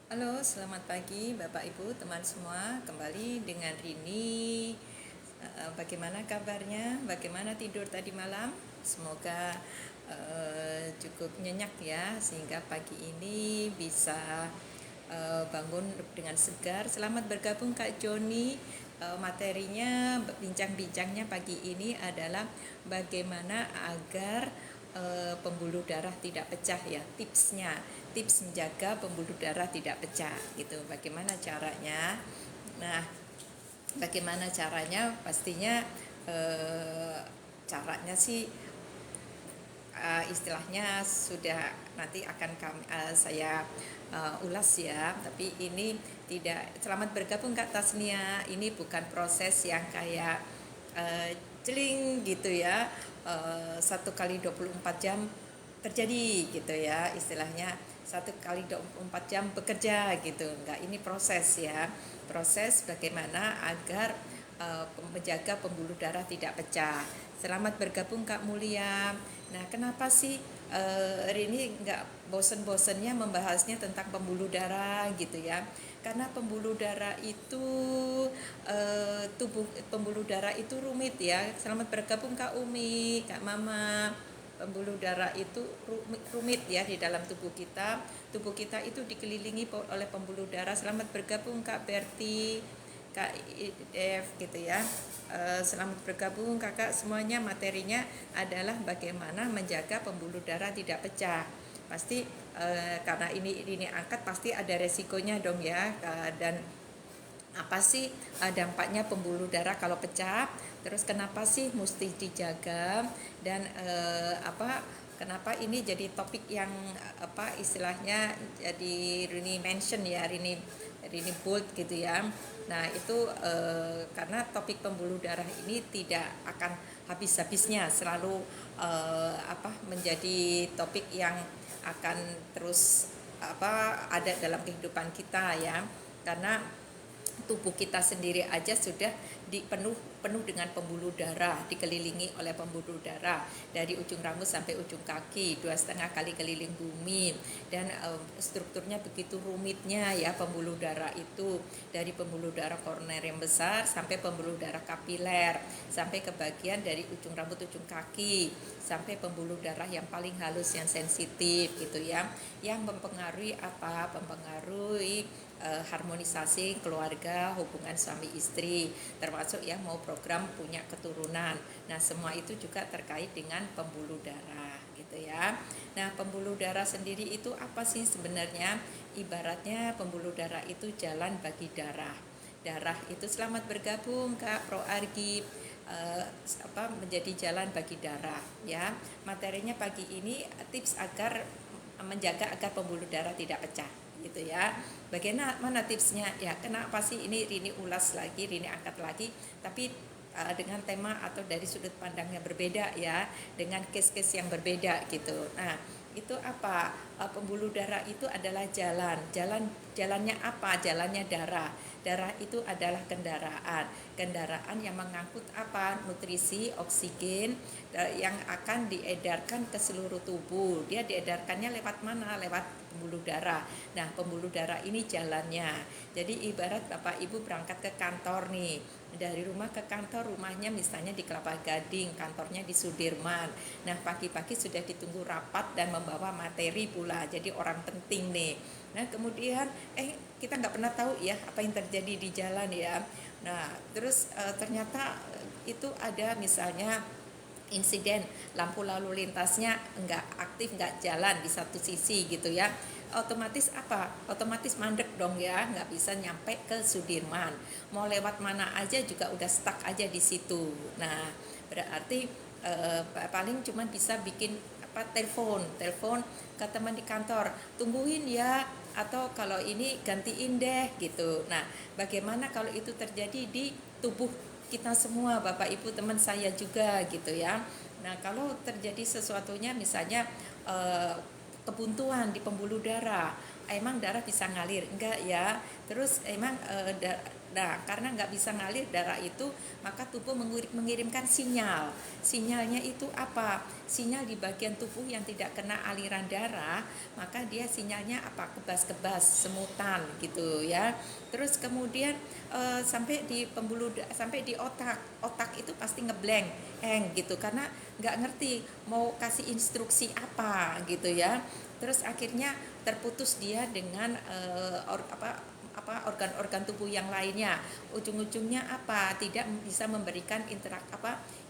Halo, selamat pagi Bapak Ibu, teman semua. Kembali dengan Rini. Bagaimana kabarnya? Bagaimana tidur tadi malam? Semoga cukup nyenyak ya, sehingga pagi ini bisa bangun dengan segar. Selamat bergabung Kak Joni. Materinya, bincang-bincangnya pagi ini adalah bagaimana agar pembuluh darah tidak pecah ya, tips menjaga pembuluh darah tidak pecah gitu. Bagaimana caranya? Nah, bagaimana caranya? Pastinya eh, caranya sih istilahnya sudah nanti akan saya ulas ya. Tapi ini tidak, selamat bergabung Kak Tasnia. Ini bukan proses yang kayak celing gitu ya, 1 kali 24 jam terjadi gitu ya, istilahnya 1 kali 24 jam bekerja gitu. Enggak, ini proses ya, proses bagaimana agar menjaga pembuluh darah tidak pecah. Selamat bergabung Kak Mulia. Nah, kenapa sih hari ini nggak bosen-bosennya membahasnya tentang pembuluh darah gitu ya? Karena pembuluh darah itu tubuh pembuluh darah itu rumit ya. Selamat bergabung Kak Umi, Kak Mama. Pembuluh darah itu rumit ya di dalam tubuh kita. Tubuh kita itu dikelilingi oleh pembuluh darah. Selamat bergabung Kak Berti, Kak Dev gitu ya. Selamat bergabung kakak semuanya. Materinya adalah bagaimana menjaga pembuluh darah tidak pecah. Pasti karena ini angkat pasti ada resikonya dong ya. Dan apa sih dampaknya pembuluh darah kalau pecah, terus kenapa sih mesti dijaga, dan kenapa ini jadi topik yang istilahnya jadi Rini mention ya, Rini bold gitu ya. Nah itu karena topik pembuluh darah ini tidak akan habis-habisnya, selalu menjadi topik yang akan terus ada dalam kehidupan kita ya, karena tubuh kita sendiri aja sudah penuh dengan pembuluh darah, dikelilingi oleh pembuluh darah dari ujung rambut sampai ujung kaki, 2,5 kali keliling bumi. Dan strukturnya begitu rumitnya ya pembuluh darah itu, dari pembuluh darah koroner yang besar sampai pembuluh darah kapiler, sampai ke bagian dari ujung rambut ujung kaki, sampai pembuluh darah yang paling halus yang sensitif gitu ya, yang mempengaruhi harmonisasi keluarga, hubungan suami istri, termasuk ya mau program punya keturunan. Nah, semua itu juga terkait dengan pembuluh darah gitu ya. Nah, pembuluh darah sendiri itu apa sih sebenarnya? Ibaratnya pembuluh darah itu jalan bagi darah. Darah itu, selamat bergabung Kak Pro Argi, menjadi jalan bagi darah ya. Materinya pagi ini tips agar menjaga agar pembuluh darah tidak pecah gitu ya. Bagaimana tipsnya ya? Kenapa sih ini Rini ulas lagi, Rini angkat lagi, tapi dengan tema atau dari sudut pandang yang berbeda ya, dengan case-case yang berbeda gitu. Nah, itu apa? Pembuluh darah itu adalah jalannya apa? Jalannya darah. Darah itu adalah kendaraan yang mengangkut apa? Nutrisi, oksigen yang akan diedarkan ke seluruh tubuh. Dia diedarkannya lewat mana? Lewat pembuluh darah. Nah, pembuluh darah ini jalannya. Jadi ibarat Bapak Ibu berangkat ke kantor nih, dari rumah ke kantor, rumahnya misalnya di Kelapa Gading, kantornya di Sudirman. Nah, pagi-pagi sudah ditunggu rapat dan membawa materi pula, jadi orang penting nih. Nah, kemudian kita nggak pernah tahu ya apa yang terjadi di jalan ya. Nah, terus ternyata itu ada misalnya insiden lampu lalu lintasnya nggak aktif, nggak jalan di satu sisi gitu ya, otomatis mandek dong ya, nggak bisa nyampe ke Sudirman, mau lewat mana aja juga udah stuck aja di situ. Nah, berarti paling cuma bisa bikin telepon ke teman di kantor, tungguin ya, atau kalau ini gantiin deh gitu. Nah, bagaimana kalau itu terjadi di tubuh kita semua, Bapak Ibu teman saya juga gitu ya. Nah, kalau terjadi sesuatunya misalnya kebuntuan di pembuluh darah, emang darah bisa ngalir enggak ya? Terus emang Nah, karena nggak bisa ngalir darah itu, maka tubuh mengirimkan sinyal. Sinyalnya itu apa? Sinyal di bagian tubuh yang tidak kena aliran darah, maka dia sinyalnya apa? Kebas-kebas, semutan gitu ya. Terus kemudian sampai di sampai di otak. Otak itu pasti ngeblank, gitu, karena nggak ngerti mau kasih instruksi apa gitu ya. Terus akhirnya terputus dia dengan organ-organ tubuh yang lainnya. Ujung-ujungnya apa? Tidak bisa memberikan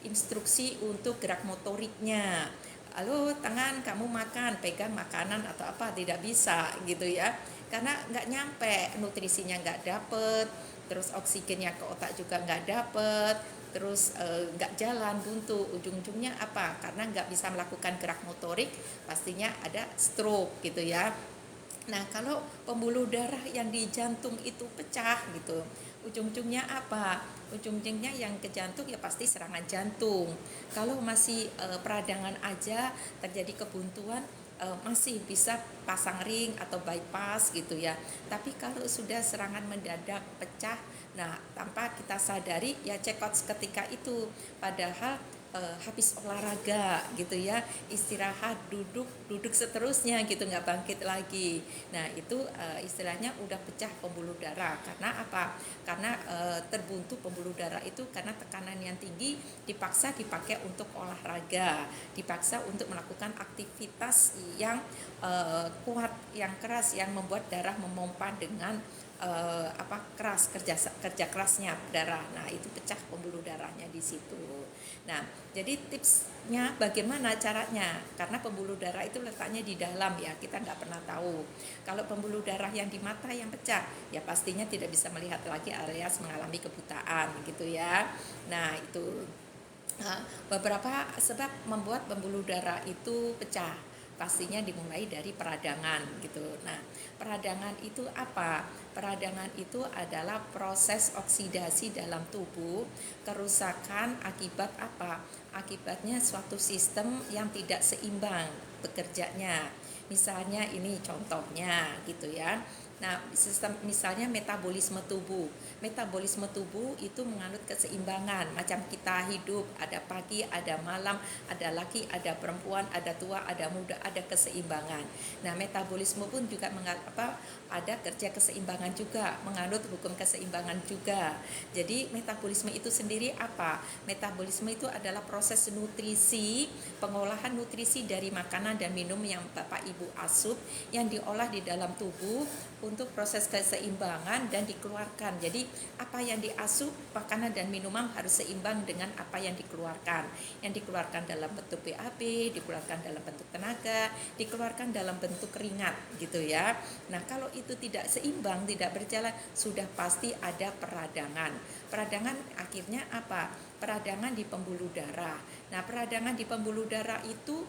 instruksi untuk gerak motoriknya. Halo tangan, kamu makan, pegang makanan atau apa, tidak bisa gitu ya, karena nggak nyampe, nutrisinya nggak dapet, terus oksigennya ke otak juga nggak dapet, terus nggak jalan, buntu. Ujung-ujungnya apa? Karena nggak bisa melakukan gerak motorik, pastinya ada stroke gitu ya. Nah, kalau pembuluh darah yang di jantung itu pecah gitu, ujung-ujungnya apa? Ujung-ujungnya yang ke jantung ya pasti serangan jantung. Kalau masih peradangan aja terjadi kebuntuan, masih bisa pasang ring atau bypass gitu ya. Tapi kalau sudah serangan mendadak pecah, nah tanpa kita sadari ya check out seketika itu. Padahal habis olahraga gitu ya, istirahat, duduk duduk seterusnya gitu, nggak bangkit lagi. Nah itu istilahnya udah pecah pembuluh darah. Karena apa? Karena terbuntu pembuluh darah itu karena tekanan yang tinggi, dipaksa dipakai untuk olahraga, dipaksa untuk melakukan aktivitas yang kuat, yang keras, yang membuat darah memompa dengan keras, kerja kerasnya darah. Nah itu pecah pembuluh darahnya di situ. Nah jadi tipsnya bagaimana caranya, karena pembuluh darah itu letaknya di dalam ya, kita nggak pernah tahu. Kalau pembuluh darah yang di mata yang pecah, ya pastinya tidak bisa melihat lagi alias mengalami kebutaan gitu ya. Nah itu beberapa sebab membuat pembuluh darah itu pecah, pastinya dimulai dari peradangan gitu. Nah, peradangan itu apa? Peradangan itu adalah proses oksidasi dalam tubuh, kerusakan akibat apa? Akibatnya suatu sistem yang tidak seimbang bekerjanya. Misalnya ini contohnya gitu ya. Nah, sistem misalnya metabolisme tubuh. Metabolisme tubuh itu menganut keseimbangan. Macam kita hidup, ada pagi, ada malam, ada laki, ada perempuan, ada tua, ada muda, ada keseimbangan. Nah, metabolisme pun juga ada kerja keseimbangan juga, menganut hukum keseimbangan juga. Jadi, metabolisme itu sendiri apa? Metabolisme itu adalah proses nutrisi, pengolahan nutrisi dari makanan dan minum yang Bapak Ibu asup, yang diolah di dalam tubuh untuk proses keseimbangan dan dikeluarkan. Jadi apa yang diasup, makanan dan minuman harus seimbang dengan apa yang dikeluarkan. Yang dikeluarkan dalam bentuk BAB, dikeluarkan dalam bentuk tenaga, dikeluarkan dalam bentuk keringat gitu ya. Nah kalau itu tidak seimbang, tidak berjalan, sudah pasti ada peradangan. Peradangan akhirnya apa? Peradangan di pembuluh darah. Nah peradangan di pembuluh darah itu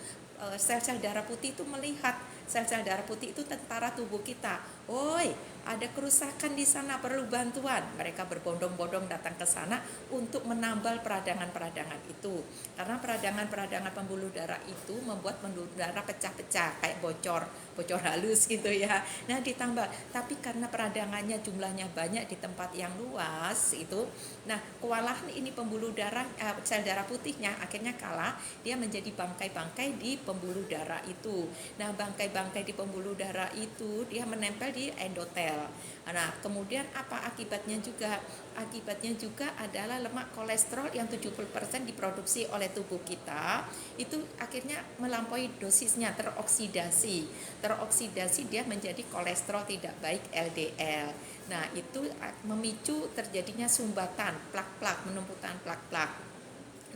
sel-sel darah putih itu melihat, sel-sel darah putih itu tentara tubuh kita. Oi, ada kerusakan di sana, perlu bantuan. Mereka berbondong-bondong datang ke sana untuk menambal peradangan-peradangan itu. Karena peradangan-peradangan pembuluh darah itu membuat pembuluh darah pecah-pecah, kayak bocor halus gitu ya. Nah, ditambah. Tapi karena peradangannya jumlahnya banyak di tempat yang luas itu, nah, kewalahan ini pembuluh darah, sel darah putihnya akhirnya kalah, dia menjadi bangkai-bangkai di pembuluh darah itu. Nah, bangkai-bangkai di pembuluh darah itu dia menempel di endotel. Nah, kemudian apa akibatnya juga? Akibatnya juga adalah lemak kolesterol yang 70% diproduksi oleh tubuh kita, itu akhirnya melampaui dosisnya, teroksidasi. Teroksidasi dia menjadi kolesterol tidak baik LDL. Nah, itu memicu terjadinya sumbatan, plak-plak, penumpukan plak-plak.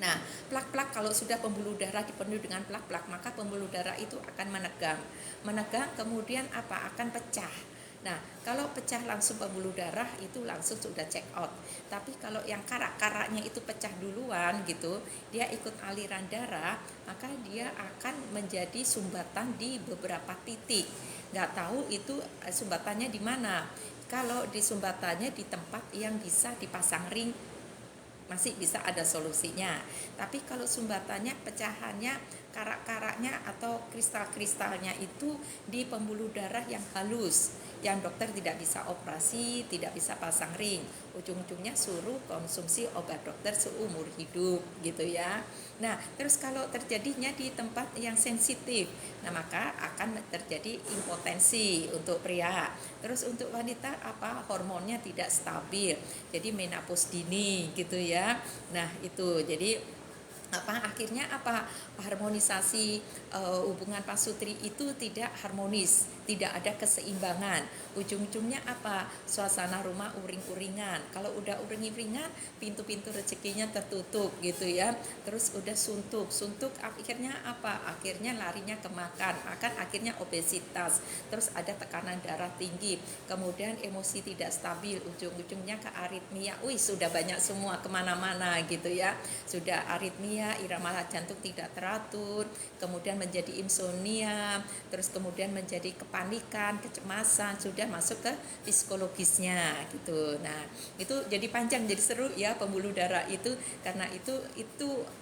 Nah, plak-plak kalau sudah pembuluh darah dipenuhi dengan plak-plak, maka pembuluh darah itu akan menegang. Menegang kemudian apa? Akan pecah. Nah, kalau pecah langsung pembuluh darah itu langsung sudah check out. Tapi kalau yang karak-karaknya itu pecah duluan gitu, dia ikut aliran darah, maka dia akan menjadi sumbatan di beberapa titik. Nggak tahu itu sumbatannya di mana. Kalau di sumbatannya di tempat yang bisa dipasang ring, masih bisa ada solusinya. Tapi kalau sumbatannya, pecahannya, karak-karaknya atau kristal-kristalnya itu di pembuluh darah yang halus, yang dokter tidak bisa operasi, tidak bisa pasang ring. Ujung-ujungnya suruh konsumsi obat dokter seumur hidup gitu ya. Nah, terus kalau terjadinya di tempat yang sensitif, nah maka akan terjadi impotensi untuk pria. Terus untuk wanita apa, hormonnya tidak stabil, jadi menopause dini gitu ya. Nah itu jadi akhirnya harmonisasi hubungan pasutri itu tidak harmonis, tidak ada keseimbangan. Ujung-ujungnya suasana rumah uring-uringan. Kalau udah uring-uringan, pintu-pintu rezekinya tertutup gitu ya. Terus udah suntuk akhirnya akhirnya larinya ke makan akhirnya obesitas. Terus ada tekanan darah tinggi, kemudian emosi tidak stabil, ujung-ujungnya ke aritmia. Sudah banyak semua kemana-mana gitu ya. Sudah aritmia, irama jantung tidak teratur, kemudian menjadi insomnia, terus kemudian menjadi kepanikan, kecemasan, sudah masuk ke psikologisnya gitu. Nah itu jadi panjang, jadi seru ya pembuluh darah itu. Karena itu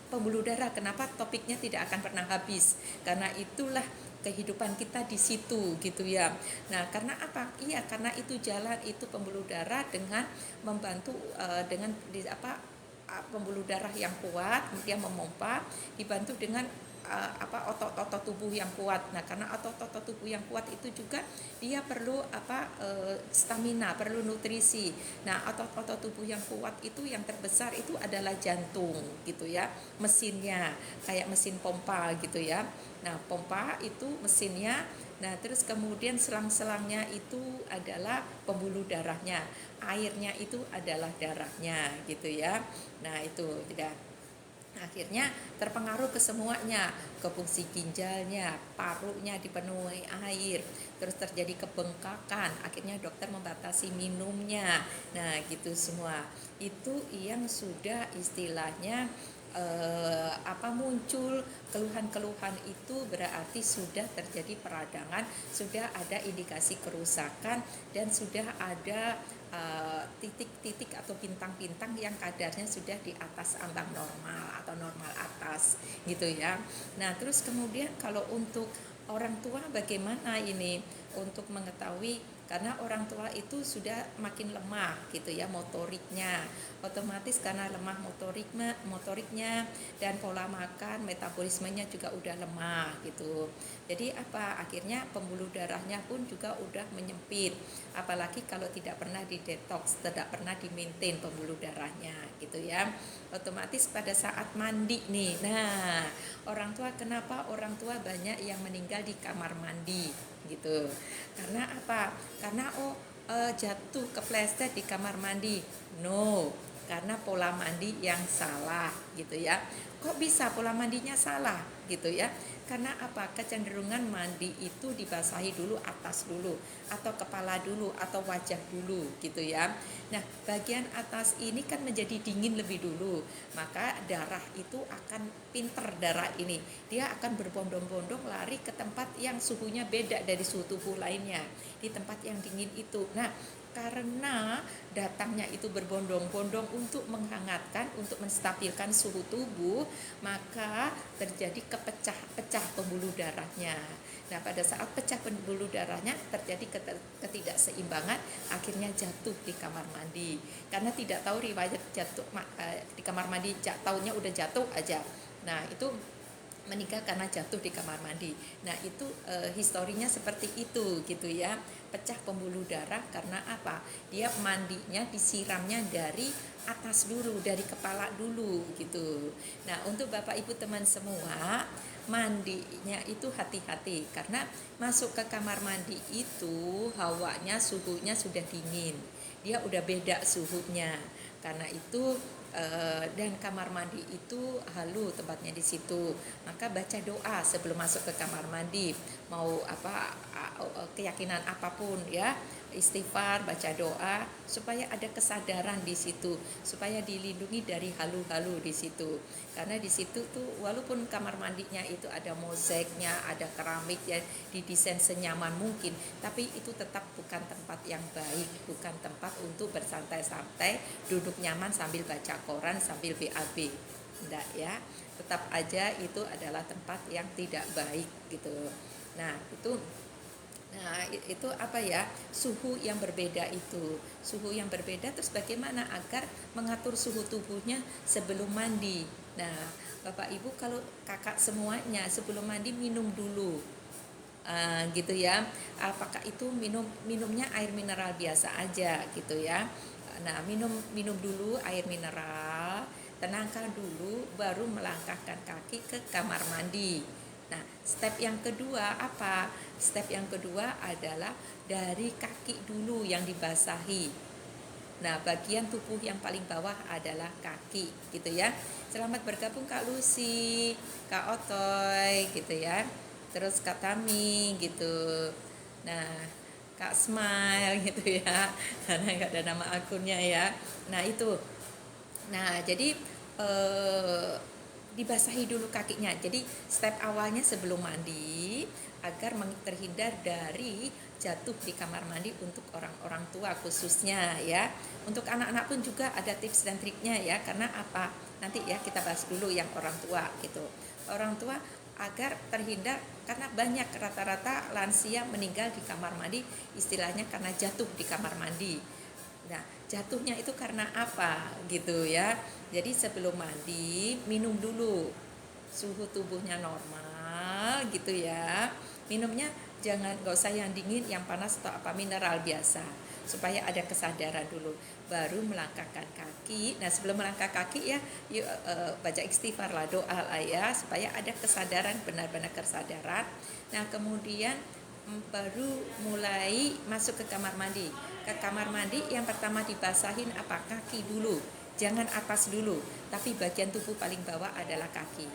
pembuluh darah, kenapa topiknya tidak akan pernah habis, karena itulah kehidupan kita di situ gitu ya. Nah karena karena itu jalan itu pembuluh darah dengan membantu dengan pembuluh darah yang kuat, kemudian memompa, dibantu dengan otot-otot tubuh yang kuat. Nah karena otot-otot tubuh yang kuat itu juga dia perlu stamina, perlu nutrisi. Nah otot-otot tubuh yang kuat itu yang terbesar itu adalah jantung gitu ya, mesinnya kayak mesin pompa gitu ya. Nah pompa itu mesinnya. Nah terus kemudian selang-selangnya itu adalah pembuluh darahnya, airnya itu adalah darahnya gitu ya. Nah itu tidak, akhirnya terpengaruh ke semuanya, ke fungsi ginjalnya, parunya dipenuhi air, terus terjadi kebengkakan, akhirnya dokter membatasi minumnya. Nah gitu semua itu yang sudah istilahnya muncul keluhan-keluhan itu berarti sudah terjadi peradangan, sudah ada indikasi kerusakan, dan sudah ada titik-titik atau bintang-bintang yang kadarnya sudah di atas ambang normal atau normal atas gitu ya. Nah terus kemudian kalau untuk orang tua bagaimana ini untuk mengetahui, karena orang tua itu sudah makin lemah gitu ya motoriknya, otomatis karena lemah motoriknya dan pola makan, metabolismenya juga udah lemah gitu. Jadi akhirnya pembuluh darahnya pun juga udah menyempit, apalagi kalau tidak pernah di detox, tidak pernah di maintain pembuluh darahnya gitu ya. Otomatis pada saat mandi nih, nah kenapa orang tua banyak yang meninggal di kamar mandi gitu, karena karena jatuh kepleset di kamar mandi? No, karena pola mandi yang salah gitu ya. Kok bisa pola mandinya salah gitu ya? Karena kecenderungan mandi itu dibasahi dulu atas dulu, atau kepala dulu, atau wajah dulu gitu ya. Nah bagian atas ini kan menjadi dingin lebih dulu, maka darah itu akan pinter, darah ini dia akan berbondong-bondong lari ke tempat yang suhunya beda dari suhu tubuh lainnya, di tempat yang dingin itu. Nah karena datangnya itu berbondong-bondong untuk menghangatkan, untuk menstabilkan suhu tubuh, maka terjadi pecah pembuluh darahnya. Nah pada saat pecah pembuluh darahnya terjadi ketidakseimbangan, akhirnya jatuh di kamar mandi. Karena tidak tahu riwayat jatuh di kamar mandi, taunya udah jatuh aja. Nah itu meninggal karena jatuh di kamar mandi. Nah itu historinya seperti itu gitu ya, pecah pembuluh darah karena dia mandinya disiramnya dari atas dulu, dari kepala dulu gitu. Nah untuk Bapak Ibu teman semua, mandinya itu hati-hati, karena masuk ke kamar mandi itu hawanya, suhunya sudah dingin, dia udah beda suhunya. Karena itu dan kamar mandi itu halu tempatnya di situ, maka baca doa sebelum masuk ke kamar mandi, mau keyakinan apapun ya, istighfar, baca doa supaya ada kesadaran di situ, supaya dilindungi dari halu-halu di situ. Karena di situ tuh walaupun kamar mandinya itu ada mozaiknya, ada keramik ya, didesain senyaman mungkin, tapi itu tetap bukan tempat yang baik, bukan tempat untuk bersantai-santai, duduk nyaman sambil baca koran, sambil BAB. Enggak ya, tetap aja itu adalah tempat yang tidak baik gitu. Nah itu Nah, itu apa ya? Suhu yang berbeda itu. Suhu yang berbeda terus bagaimana agar mengatur suhu tubuhnya sebelum mandi. Nah, Bapak Ibu kalau kakak semuanya sebelum mandi minum dulu. Gitu ya. Apakah itu minumnya air mineral biasa aja gitu ya. Nah, minum minum dulu air mineral, tenangkan dulu baru melangkahkan kaki ke kamar mandi. Nah, step yang kedua apa? Step yang kedua adalah dari kaki dulu yang dibasahi. Nah, bagian tubuh yang paling bawah adalah kaki, gitu ya. Selamat bergabung Kak Lucy, Kak Otoy, gitu ya. Terus Kak Tami, gitu. Nah, Kak Smile, gitu ya. Karena nggak ada nama akunnya ya. Nah, itu. Nah, jadi eh, dibasahi dulu kakinya. Jadi step awalnya sebelum mandi agar terhindar dari jatuh di kamar mandi untuk orang-orang tua khususnya ya. Untuk anak-anak pun juga ada tips dan triknya ya. Karena apa? Nanti ya kita bahas dulu yang orang tua gitu. Orang tua agar terhindar karena banyak rata-rata lansia meninggal di kamar mandi istilahnya karena jatuh di kamar mandi. Nah, jatuhnya itu karena apa gitu ya. Jadi sebelum mandi minum dulu, suhu tubuhnya normal gitu ya. Minumnya jangan, nggak usah yang dingin, yang panas atau apa, mineral biasa supaya ada kesadaran dulu baru melangkahkan kaki. Nah, sebelum melangkah kaki ya yuk, baca istighfar lah, doa lah ya supaya ada kesadaran, benar-benar kesadaran. Nah, kemudian baru mulai masuk ke kamar mandi. Ke kamar mandi yang pertama dibasahin apa? Kaki dulu. Jangan atas dulu, tapi bagian tubuh paling bawah adalah kaki.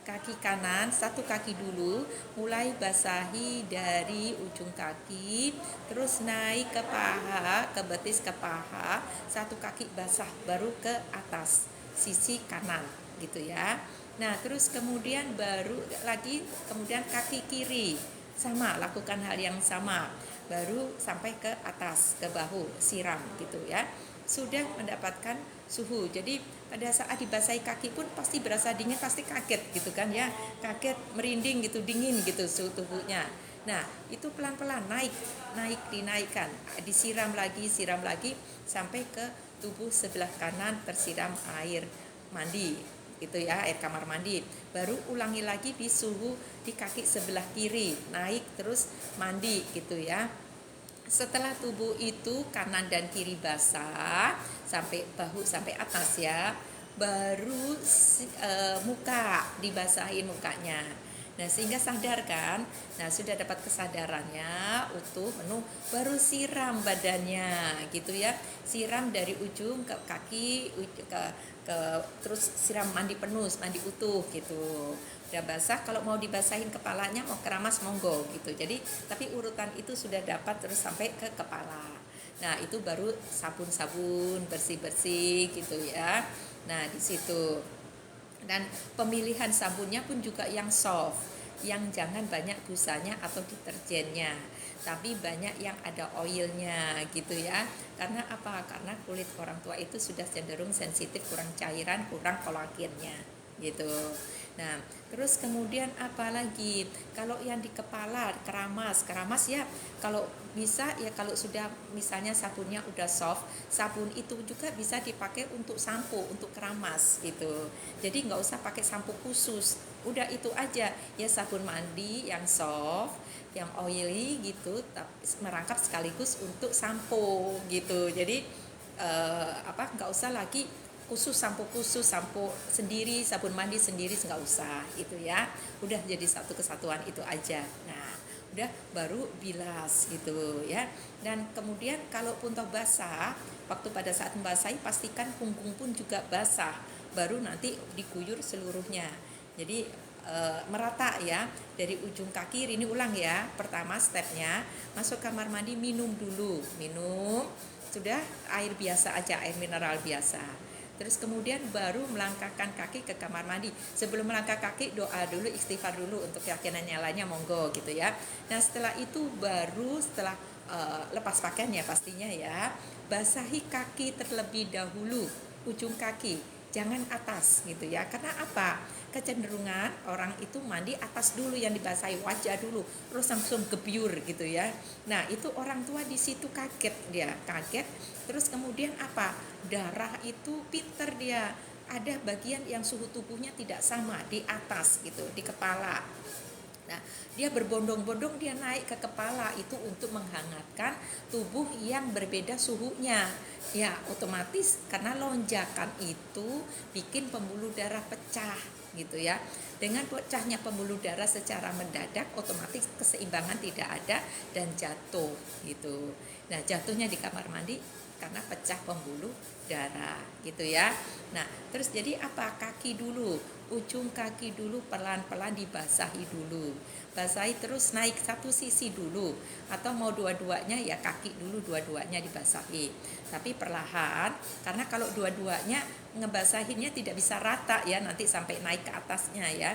Kaki kanan, satu kaki dulu, mulai basahi dari ujung kaki, terus naik ke paha, ke betis ke paha, satu kaki basah baru ke atas, sisi kanan gitu ya. Nah, terus kemudian baru lagi kemudian kaki kiri. Sama, lakukan hal yang sama. Baru sampai ke atas, ke bahu, siram gitu ya. Sudah mendapatkan suhu. Jadi pada saat dibasahi kaki pun pasti berasa dingin, pasti kaget gitu kan ya. Kaget, merinding gitu, dingin gitu suhu tubuhnya. Nah, itu pelan-pelan naik dinaikkan, disiram lagi sampai ke tubuh sebelah kanan tersiram air mandi gitu ya, air kamar mandi. Baru ulangi lagi di suhu di kaki sebelah kiri, naik terus mandi gitu ya. Setelah tubuh itu kanan dan kiri basah sampai bahu sampai atas ya, baru muka dibasahin mukanya. Nah, sehingga sadar kan. Nah, sudah dapat kesadarannya utuh penuh, baru siram badannya gitu ya. Siram dari ujung ke kaki ke terus siram mandi penuh, mandi utuh gitu. Udah basah, kalau mau dibasahin kepalanya, mau keramas monggo gitu. Jadi tapi urutan itu sudah dapat terus sampai ke kepala. Nah, itu baru sabun-sabun bersih-bersih gitu ya. Nah, di situ. Dan pemilihan sabunnya pun juga yang soft, yang jangan banyak busanya atau deterjennya, tapi banyak yang ada oilnya gitu ya. Karena apa? Karena kulit orang tua itu sudah cenderung sensitif, kurang cairan, kurang kolagennya gitu. Nah, terus kemudian apa lagi? Kalau yang di kepala, keramas ya. Kalau bisa ya, kalau sudah misalnya sabunnya udah soft, sabun itu juga bisa dipakai untuk sampo, untuk keramas gitu. Jadi nggak usah pakai sampo khusus. Udah itu aja ya, sabun mandi yang soft, yang oily gitu, tapi merangkap sekaligus untuk sampo gitu. Jadi nggak usah lagi khusus sampo sendiri, sabun mandi sendiri, nggak usah itu ya. Udah jadi satu kesatuan itu aja. Nah, udah baru bilas gitu ya. Dan kemudian kalaupun toh basah, waktu pada saat membasahi pastikan punggung pun juga basah, baru nanti diguyur seluruhnya. Jadi merata ya, dari ujung kaki. Ini ulang ya. Pertama stepnya masuk kamar mandi, minum dulu, sudah air biasa aja, air mineral biasa. Terus kemudian baru melangkahkan kaki ke kamar mandi. Sebelum melangkah kaki, doa dulu, istighfar dulu untuk keyakinan yang lainnya, monggo gitu ya. Nah, setelah itu baru setelah lepas pakaian ya pastinya ya, basahi kaki terlebih dahulu, ujung kaki, jangan atas gitu ya. Karena apa? kecenderungan orang itu mandi atas dulu, yang dibasahi wajah dulu, terus langsung gebyur gitu ya. Nah itu orang tua di situ kaget, dia kaget. Terus kemudian apa, darah itu pinter dia, ada bagian yang suhu tubuhnya tidak sama di atas gitu, di kepala. Nah, dia berbondong-bondong, dia naik ke kepala itu untuk menghangatkan tubuh yang berbeda suhunya. Ya, otomatis karena lonjakan itu bikin pembuluh darah pecah gitu ya. Dengan pecahnya pembuluh darah secara mendadak, otomatis keseimbangan tidak ada dan jatuh gitu. Nah, jatuhnya di kamar mandi karena pecah pembuluh darah gitu ya. Nah, terus jadi apa? Kaki dulu, ujung kaki dulu pelan-pelan dibasahi dulu. Basahi terus naik satu sisi dulu, atau mau dua-duanya ya kaki dulu dua-duanya dibasahi. Tapi perlahan, karena kalau dua-duanya ngebasahinnya tidak bisa rata ya, nanti sampai naik ke atasnya ya.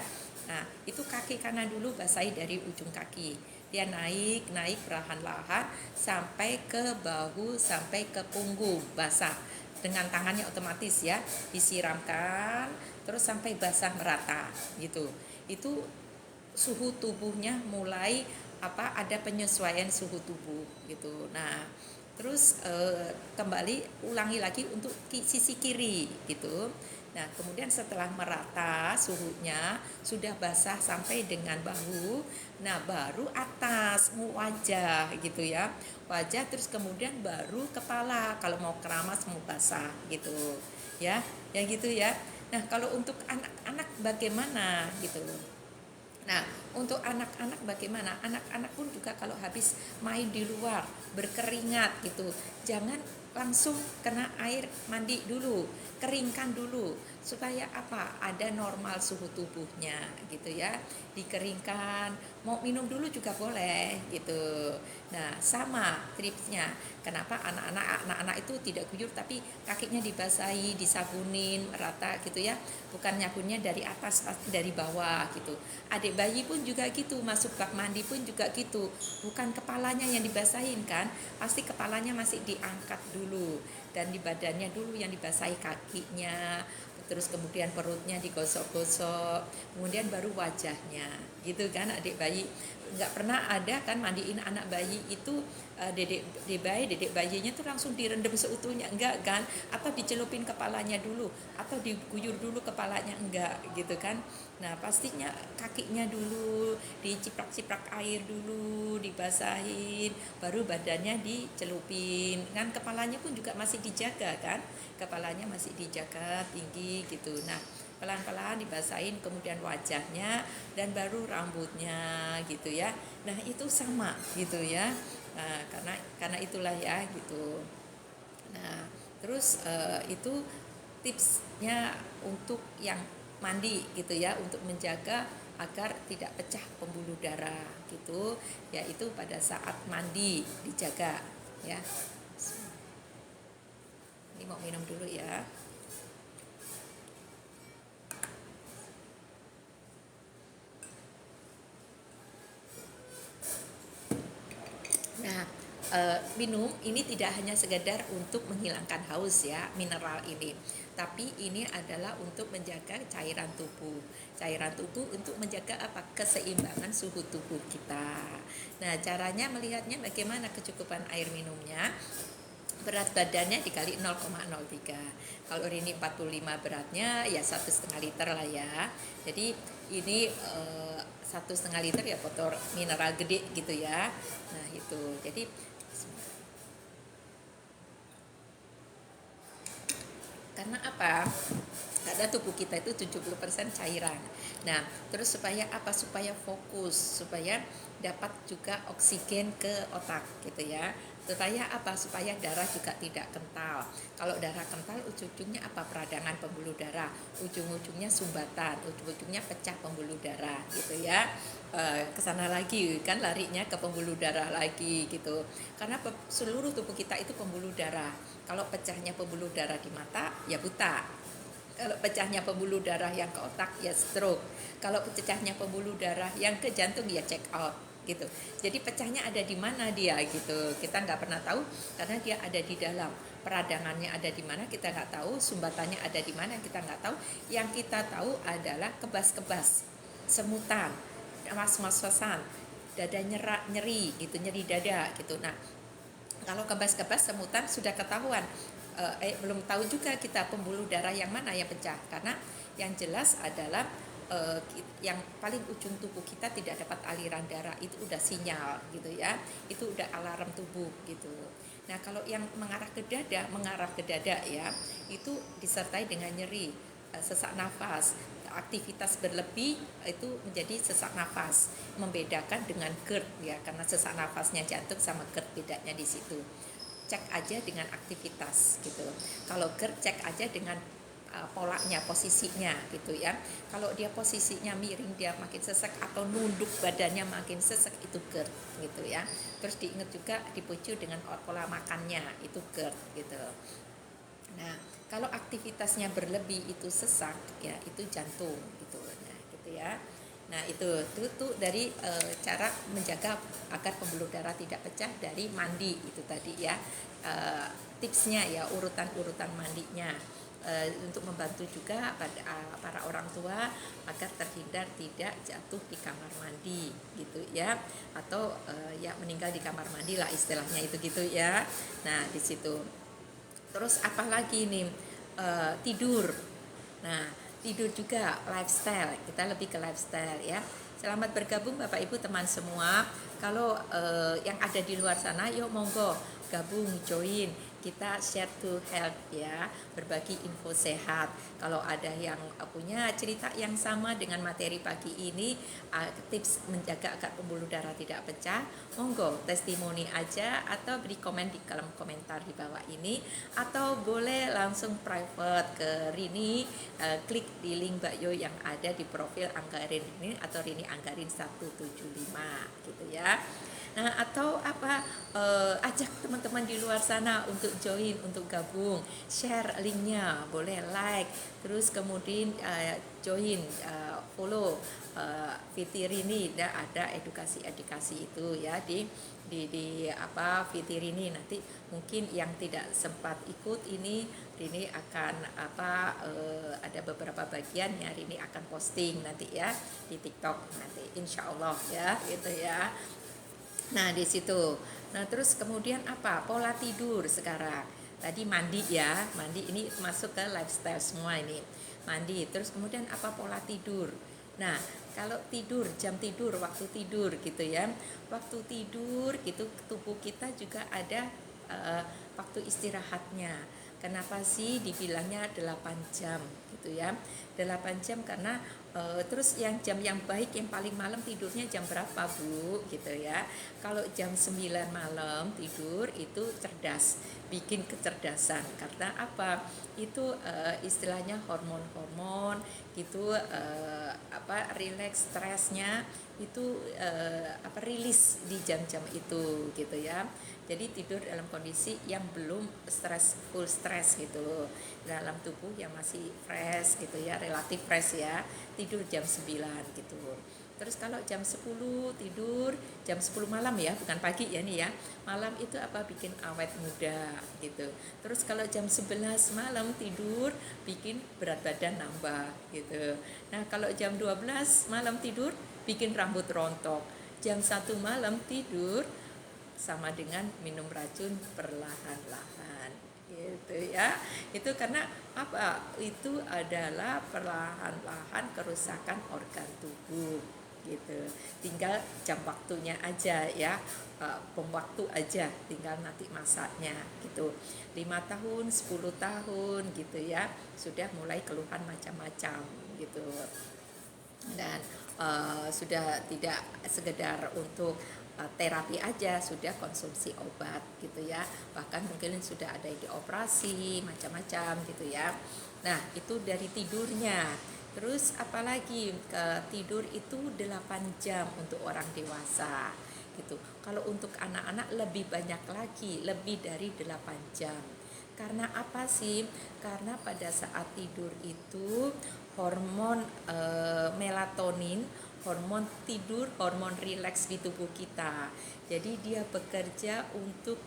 Nah, itu kaki kanan dulu basahi dari ujung kaki. Dia naik perlahan-lahan sampai ke bahu, sampai ke punggung basah. Dengan tangannya otomatis ya, disiramkan terus sampai basah merata gitu. Itu suhu tubuhnya mulai ada penyesuaian suhu tubuh gitu. Nah, terus kembali ulangi lagi untuk sisi kiri gitu. Nah, kemudian setelah merata suhunya, sudah basah sampai dengan bahu, nah baru atas wajah gitu ya. Wajah terus kemudian baru kepala kalau mau keramas, mau basah gitu. Ya, ya gitu ya. Nah, kalau untuk anak-anak bagaimana gitu. Nah, untuk anak-anak bagaimana? Anak-anak pun juga kalau habis main di luar, berkeringat gitu, jangan langsung kena air mandi dulu, keringkan dulu supaya apa? Ada normal suhu tubuhnya gitu ya. Dikeringkan, mau minum dulu juga boleh gitu. Nah, sama tripsnya. Kenapa anak-anak itu tidak guyur tapi kakinya dibasahi, disabunin rata gitu ya. Bukan nyabunya dari atas, pasti dari bawah gitu. Adik bayi pun juga gitu, masuk bak mandi pun juga gitu. Bukan kepalanya yang dibasahin kan, pasti kepalanya masih diangkat dulu dan di badannya dulu yang dibasahi kakinya, terus kemudian perutnya digosok-gosok, kemudian baru wajahnya gitu kan. Adik bayi nggak pernah ada kan mandiin anak bayi itu dedek bayinya tuh langsung direndam seutuhnya, enggak kan, atau dicelupin kepalanya dulu atau diguyur dulu kepalanya, enggak gitu kan. Nah pastinya kakinya dulu diciprak-ciprak air dulu, dibasahin, baru badannya dicelupin kan. Kepalanya pun juga masih dijaga kan, kepalanya masih dijaga tinggi gitu. Nah pelan-pelan dibasahin, kemudian wajahnya dan baru rambutnya gitu ya. Nah itu sama gitu ya. Nah karena itulah ya gitu. Nah terus itu tipsnya untuk yang mandi gitu ya, untuk menjaga agar tidak pecah pembuluh darah gitu, yaitu pada saat mandi dijaga ya. Ini mau minum dulu ya. Nah, minum ini tidak hanya sekedar untuk menghilangkan haus ya, mineral ini, tapi ini adalah untuk menjaga cairan tubuh. Cairan tubuh untuk menjaga apa? Keseimbangan suhu tubuh kita. Nah, caranya melihatnya bagaimana kecukupan air minumnya. Berat badannya dikali 0,03. Kalau ini 45 beratnya ya 1,5 liter lah ya. Jadi ini 1,5 liter ya botol mineral gede gitu ya. Nah itu jadi karena apa? Karena tubuh kita itu 70% cairan. Nah, terus supaya apa? Supaya fokus, supaya dapat juga oksigen ke otak gitu ya. Supaya apa? Supaya darah juga tidak kental. Kalau darah kental ujung-ujungnya apa? Peradangan pembuluh darah. Ujung-ujungnya sumbatan, ujung-ujungnya pecah pembuluh darah gitu ya. Kesana lagi kan, larinya ke pembuluh darah lagi gitu. Karena seluruh tubuh kita itu pembuluh darah. Kalau pecahnya pembuluh darah di mata ya buta. Kalau pecahnya pembuluh darah yang ke otak ya stroke. Kalau pecahnya pembuluh darah yang ke jantung ya check out gitu. Jadi pecahnya ada di mana dia gitu, kita nggak pernah tahu karena dia ada di dalam. Peradangannya ada di mana kita nggak tahu, sumbatannya ada di mana kita nggak tahu. Yang kita tahu adalah kebas-kebas, semutan, was-was-wasan, dada nyeri gitu, nyeri dada gitu. Nah, kalau kebas-kebas semutan sudah ketahuan, belum tahu juga kita pembuluh darah yang mana yang pecah, karena yang jelas adalah yang paling ujung tubuh kita tidak dapat aliran darah, itu udah sinyal gitu ya, itu udah alarm tubuh gitu. Nah, kalau yang mengarah ke dada ya, itu disertai dengan nyeri, sesak nafas, aktivitas berlebih itu menjadi sesak nafas. Membedakan dengan GERD ya, karena sesak nafasnya jantung sama GERD bedanya di situ. Cek aja dengan aktivitas gitu. Kalau GERD cek aja dengan polanya, posisinya gitu ya. Kalau dia posisinya miring, dia makin sesek, atau nunduk badannya makin sesek, itu GERD gitu ya. Terus diingat juga dipicu dengan pola makannya, itu GERD gitu. Nah, kalau aktivitasnya berlebih itu sesak ya, itu jantung gitu. Nah, gitu ya. Nah, itu dari cara menjaga agar pembuluh darah tidak pecah dari mandi itu tadi ya. Tipsnya ya, urutan-urutan mandinya. Untuk membantu juga pada para orang tua agar terhindar tidak jatuh di kamar mandi gitu ya, atau ya meninggal di kamar mandi lah istilahnya, itu gitu ya. Nah, di situ. Terus apalagi nih, tidur. Nah, tidur juga lifestyle, kita lebih ke lifestyle ya. Selamat bergabung Bapak Ibu teman semua. Kalau yang ada di luar sana, yuk monggo gabung, join, kita share to health ya, berbagi info sehat. Kalau ada yang punya cerita yang sama dengan materi pagi ini, tips menjaga agar pembuluh darah tidak pecah, monggo testimoni aja atau beri komen di kolom komentar di bawah ini, atau boleh langsung private ke Rini, klik di link bio yang ada di profil Anggarin Rini atau Rini Anggarin 175 gitu ya. Nah, atau ajak teman-teman di luar sana untuk join, untuk gabung, share linknya, boleh like, terus kemudian join, follow Fitirini, ada edukasi itu ya di Fitirini. Nanti mungkin yang tidak sempat ikut ini akan ada beberapa bagian yang ini akan posting nanti ya di TikTok nanti, insya Allah ya gitu ya. Nah, di situ. Nah, terus kemudian pola tidur sekarang. Tadi mandi ya, mandi ini masuk ke lifestyle semua ini. Mandi, terus kemudian pola tidur. Nah, kalau tidur, jam tidur, waktu tidur gitu ya. Waktu tidur gitu, tubuh kita juga ada waktu istirahatnya. Kenapa sih dibilangnya 8 jam gitu ya? 8 jam karena terus yang jam yang baik, yang paling malam tidurnya jam berapa Bu gitu ya. Kalau jam 9 malam tidur itu cerdas, bikin kecerdasan, karena itu istilahnya hormon-hormon gitu, relax, stresnya itu rilis di jam-jam itu gitu ya. Jadi tidur dalam kondisi yang belum full stres gitu, dalam tubuh yang masih fresh gitu ya, relatif fresh ya, tidur jam 9 gitu. Terus kalau jam 10 tidur, jam 10 malam ya, bukan pagi ya nih ya, malam itu bikin awet muda gitu. Terus kalau jam 11 malam tidur, bikin berat badan nambah gitu. Nah, kalau jam 12 malam tidur, bikin rambut rontok. Jam 1 malam tidur sama dengan minum racun perlahan-lahan gitu ya. Itu karena itu adalah perlahan-lahan kerusakan organ tubuh gitu. Tinggal jam waktunya aja ya, waktu aja, tinggal nanti masaknya gitu. 5 tahun, 10 tahun gitu ya, sudah mulai keluhan macam-macam gitu. Dan sudah tidak sekedar untuk terapi aja, sudah konsumsi obat gitu ya, bahkan mungkin sudah ada yang dioperasi macam-macam gitu ya. Nah, itu dari tidurnya. Terus apalagi tidur itu 8 jam untuk orang dewasa gitu. Kalau untuk anak-anak lebih banyak lagi, lebih dari 8 jam. Karena apa sih? Karena pada saat tidur itu hormon melatonin, hormon tidur, hormon rileks di tubuh kita. Jadi dia bekerja untuk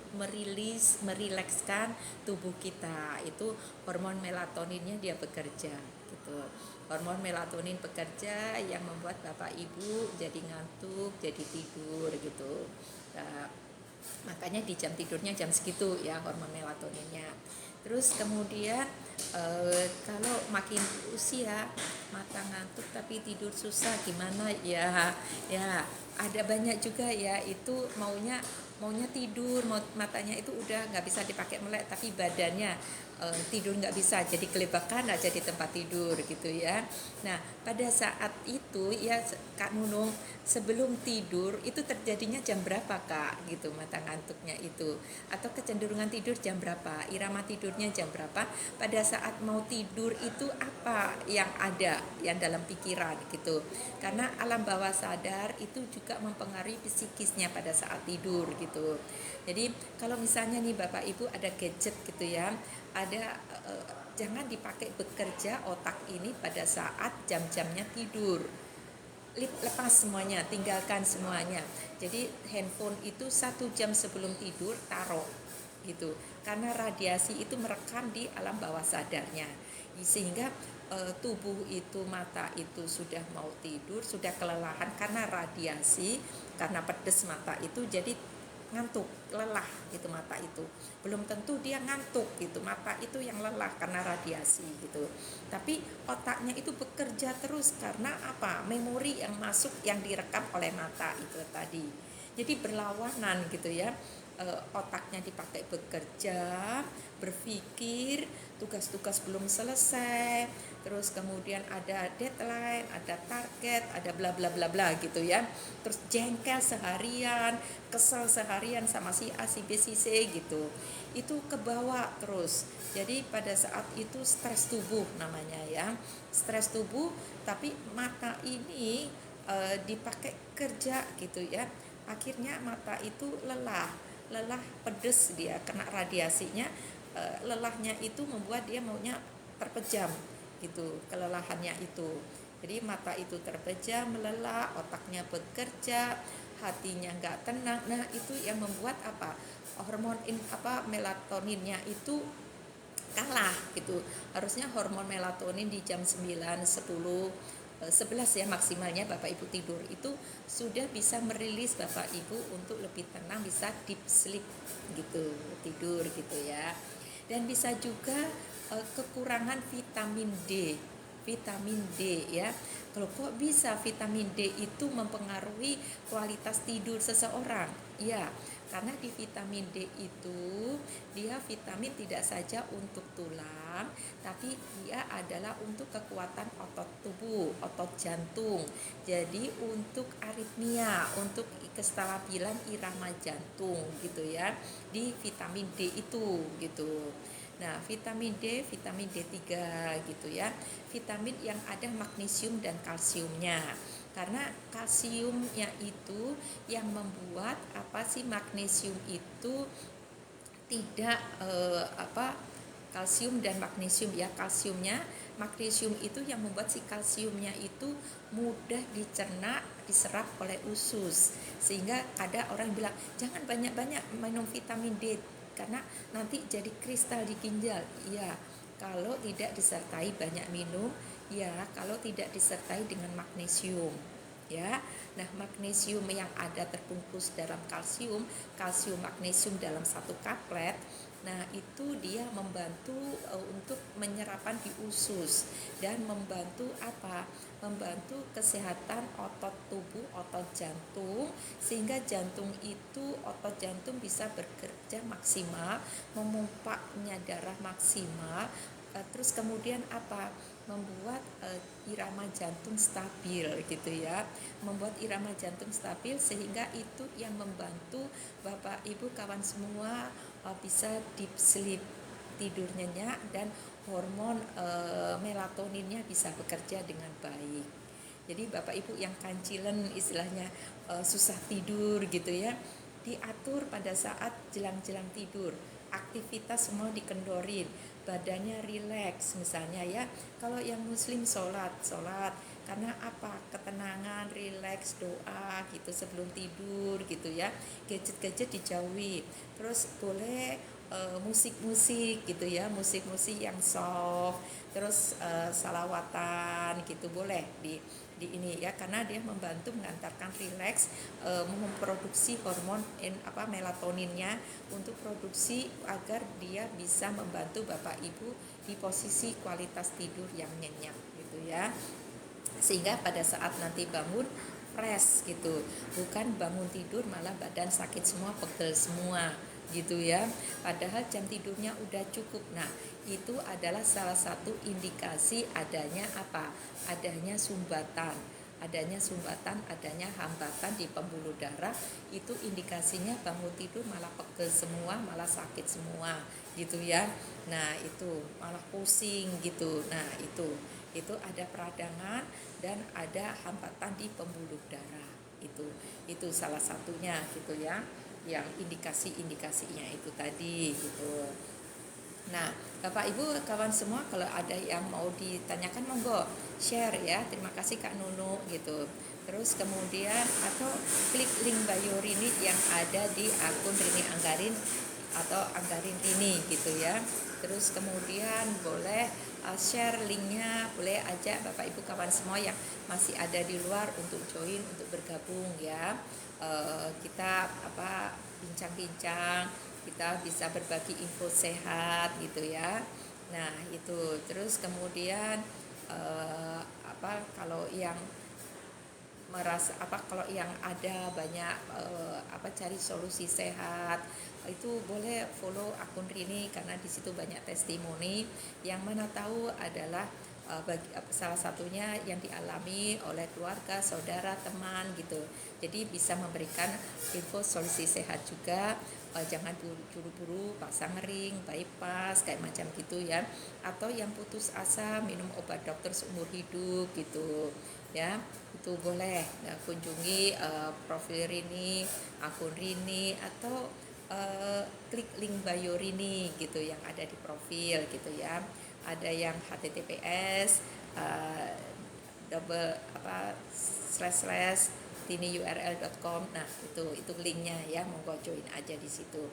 merilekskan tubuh kita. Itu hormon melatoninnya dia bekerja gitu. Hormon melatonin bekerja yang membuat Bapak Ibu jadi ngantuk, jadi tidur gitu. Nah, makanya di jam tidurnya jam segitu ya hormon melatoninnya. Terus kemudian kalau makin usia mata ngantuk tapi tidur susah gimana ya? Ya ada banyak juga ya itu maunya tidur, matanya itu udah nggak bisa dipakai melek tapi badannya tidur nggak bisa, jadi kelebakan aja di tempat tidur gitu ya. Nah pada saat itu ya Kak Nunung, sebelum tidur itu terjadinya jam berapa Kak gitu mata ngantuknya itu, atau kecenderungan tidur jam berapa, irama tidurnya jam berapa, pada saat mau tidur itu apa yang ada yang dalam pikiran gitu, karena alam bawah sadar itu juga mempengaruhi psikisnya pada saat tidur gitu. Jadi kalau misalnya nih Bapak Ibu ada gadget gitu ya, ada jangan dipakai bekerja otak ini pada saat jam-jamnya tidur. Lepas semuanya, tinggalkan semuanya. Jadi handphone itu 1 jam sebelum tidur taruh gitu, karena radiasi itu merekam di alam bawah sadarnya, sehingga tubuh itu, mata itu sudah mau tidur, sudah kelelahan karena radiasi, karena pedes mata itu, jadi ngantuk, lelah gitu mata itu. Belum tentu dia ngantuk gitu, mata itu yang lelah karena radiasi gitu. Tapi otaknya itu bekerja terus karena apa? Memori yang masuk yang direkam oleh mata itu tadi. Jadi berlawanan gitu ya. Otaknya dipakai bekerja, berpikir, tugas-tugas belum selesai, terus kemudian ada deadline, ada target, ada bla bla bla bla gitu ya. Terus jengkel seharian, kesel seharian sama si A, si B, si C gitu. Itu kebawa terus. Jadi pada saat itu stres tubuh namanya ya. Stres tubuh, tapi mata ini dipakai kerja gitu ya. Akhirnya mata itu lelah pedes, dia kena radiasinya, lelahnya itu membuat dia maunya terpejam gitu, kelelahannya itu. Jadi mata itu terpejam, lelah, otaknya bekerja, hatinya nggak tenang. Nah itu yang membuat apa, hormon melatoninnya itu kalah gitu. Harusnya hormon melatonin di jam 9, 10, 11 ya maksimalnya Bapak Ibu tidur itu sudah bisa merilis Bapak Ibu untuk lebih tenang, bisa deep sleep gitu, tidur gitu ya. Dan bisa juga kekurangan vitamin D. Vitamin D ya. Kalau kok bisa vitamin D itu mempengaruhi kualitas tidur seseorang? Ya, karena di vitamin D itu dia vitamin tidak saja untuk tulang, tapi dia adalah untuk kekuatan otot tubuh, otot jantung. Jadi untuk aritmia, untuk kestabilan irama jantung gitu ya, di vitamin D itu gitu. Nah, vitamin D3 gitu ya. Vitamin yang ada magnesium dan kalsiumnya. Karena kalsiumnya itu yang membuat magnesium itu tidak kalsium dan magnesium ya, magnesium itu yang membuat si kalsiumnya itu mudah dicerna, diserap oleh usus, sehingga ada orang bilang jangan banyak-banyak minum vitamin D karena nanti jadi kristal di ginjal. Ya, kalau tidak disertai banyak minum, ya kalau tidak disertai dengan magnesium ya. Nah, magnesium yang ada terbungkus dalam kalsium magnesium dalam satu kaplet. Nah, itu dia membantu untuk menyerapan di usus dan membantu membantu kesehatan otot tubuh, otot jantung, sehingga otot jantung bisa bekerja maksimal, memompanya darah maksimal. Terus kemudian membuat irama jantung stabil gitu ya, membuat irama jantung stabil, sehingga itu yang membantu Bapak Ibu kawan semua bisa deep sleep, tidur nyenyak, dan hormon melatoninnya bisa bekerja dengan baik. Jadi Bapak Ibu yang kancilen istilahnya susah tidur gitu ya, diatur pada saat jelang-jelang tidur, aktivitas semua dikendorin, badannya rileks misalnya ya. Kalau yang muslim sholat karena ketenangan ketenangan, rileks, doa gitu sebelum tidur gitu ya. Gadget-gadget dijauhi. Terus boleh musik-musik gitu ya, musik-musik yang soft, terus salawatan gitu boleh di ini ya, karena dia membantu mengantarkan rileks, memproduksi hormon melatoninnya untuk produksi agar dia bisa membantu Bapak Ibu di posisi kualitas tidur yang nyenyak gitu ya, sehingga pada saat nanti bangun fresh gitu, bukan bangun tidur malah badan sakit semua, pegel semua gitu ya, padahal jam tidurnya udah cukup. Nah, itu adalah salah satu indikasi adanya adanya sumbatan, adanya hambatan di pembuluh darah. Itu indikasinya bangun tidur malah pegel semua, malah sakit semua gitu ya. Nah, itu malah pusing gitu. Nah, itu ada peradangan dan ada hambatan di pembuluh darah. Itu salah satunya gitu ya, yang indikasinya itu tadi gitu. Nah, Bapak Ibu kawan semua, kalau ada yang mau ditanyakan monggo share ya. Terima kasih Kak Nunu gitu. Terus kemudian atau klik link bio Rini yang ada di akun Rini Anggarin atau Anggarin Rini gitu ya. Terus kemudian boleh share linknya, boleh ajak Bapak Ibu kawan semua yang masih ada di luar untuk join, untuk bergabung ya. Kita bincang-bincang, kita bisa berbagi info sehat gitu ya. Nah, itu terus kemudian kalau yang merasa kalau yang ada banyak cari solusi sehat, itu boleh follow akun Rini karena di situ banyak testimoni yang mana tahu adalah salah satunya yang dialami oleh keluarga, saudara, teman gitu. Jadi bisa memberikan info solusi sehat juga. Jangan buru-buru pasang ring, bypass kayak macam gitu ya. Atau yang putus asa minum obat dokter seumur hidup gitu ya, itu boleh kunjungi profil Rini, akun Rini, atau klik link bio Rini gitu yang ada di profil gitu ya. Ada yang https //tiniurl.com. Nah, itu linknya ya, monggo join aja di situ.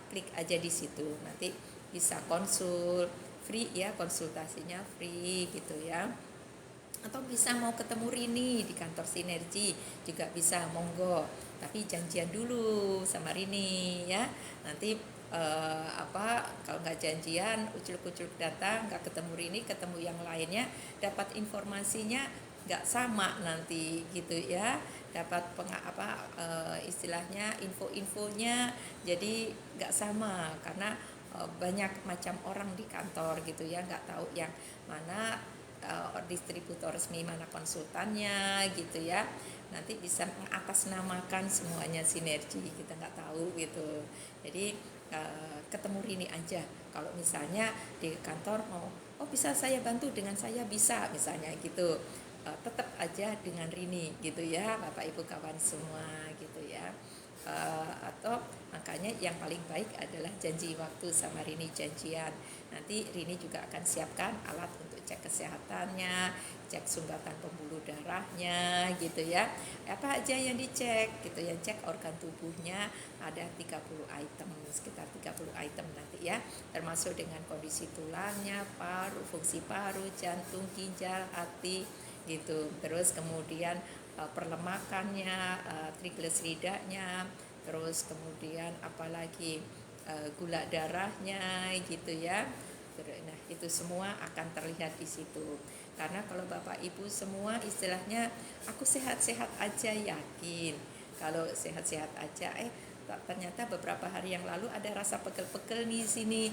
Klik aja di situ. Nanti bisa konsul free ya, konsultasinya free gitu ya. Atau bisa mau ketemu Rini di kantor Sinergi juga bisa, monggo. Tapi janjian dulu sama Rini ya. Nanti kalau nggak janjian, ucul-ucul datang, nggak ketemu Rini, ketemu yang lainnya, dapat informasinya nggak sama nanti gitu ya. Dapat istilahnya info-infonya jadi nggak sama karena banyak macam orang di kantor gitu ya, nggak tahu yang mana distributor resmi, mana konsultannya gitu ya. Nanti bisa mengatasnamakan semuanya Sinergi, kita nggak tahu gitu. Jadi ketemu Rini aja. Kalau misalnya di kantor mau, bisa saya bantu dengan saya, bisa misalnya gitu. Tetap aja dengan Rini gitu ya, Bapak Ibu kawan semua gitu ya. Atau makanya yang paling baik adalah janji waktu sama Rini, janjian. Nanti Rini juga akan siapkan alat untuk cek kesehatannya, cek sumbatan pembuluh darahnya gitu ya. Apa aja yang dicek gitu ya, cek organ tubuhnya ada 30 item, sekitar 30 item nanti ya, termasuk dengan kondisi tulangnya, paru, fungsi paru, jantung, ginjal, hati gitu. Terus kemudian perlemakannya, trigliseridanya, terus kemudian apalagi gula darahnya gitu ya. Nah, itu semua akan terlihat di situ. Karena kalau Bapak Ibu semua istilahnya aku sehat-sehat aja, yakin. Kalau sehat-sehat aja ternyata beberapa hari yang lalu ada rasa pegel-pegel nih sini,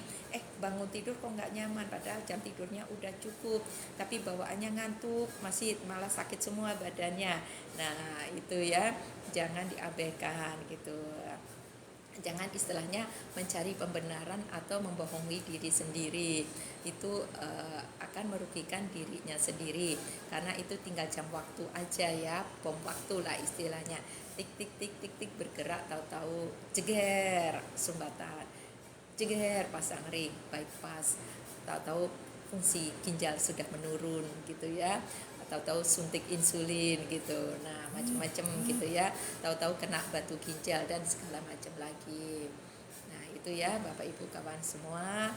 bangun tidur kok nggak nyaman, padahal jam tidurnya udah cukup, tapi bawaannya ngantuk, masih malah sakit semua badannya. Nah, itu ya, jangan diabaikan gitu. Jangan istilahnya mencari pembenaran atau membohongi diri sendiri. Itu akan merugikan dirinya sendiri, karena itu tinggal jam waktu aja ya, bom waktu lah istilahnya. Tik tik tik tik tik bergerak, tahu-tahu jeger sumbatan, jeger pasang ring, bypass, tahu-tahu fungsi ginjal sudah menurun gitu ya. tahu-tahu suntik insulin gitu, nah macam-macam gitu ya, tahu-tahu kena batu ginjal dan segala macam lagi. Nah itu ya Bapak Ibu kawan semua,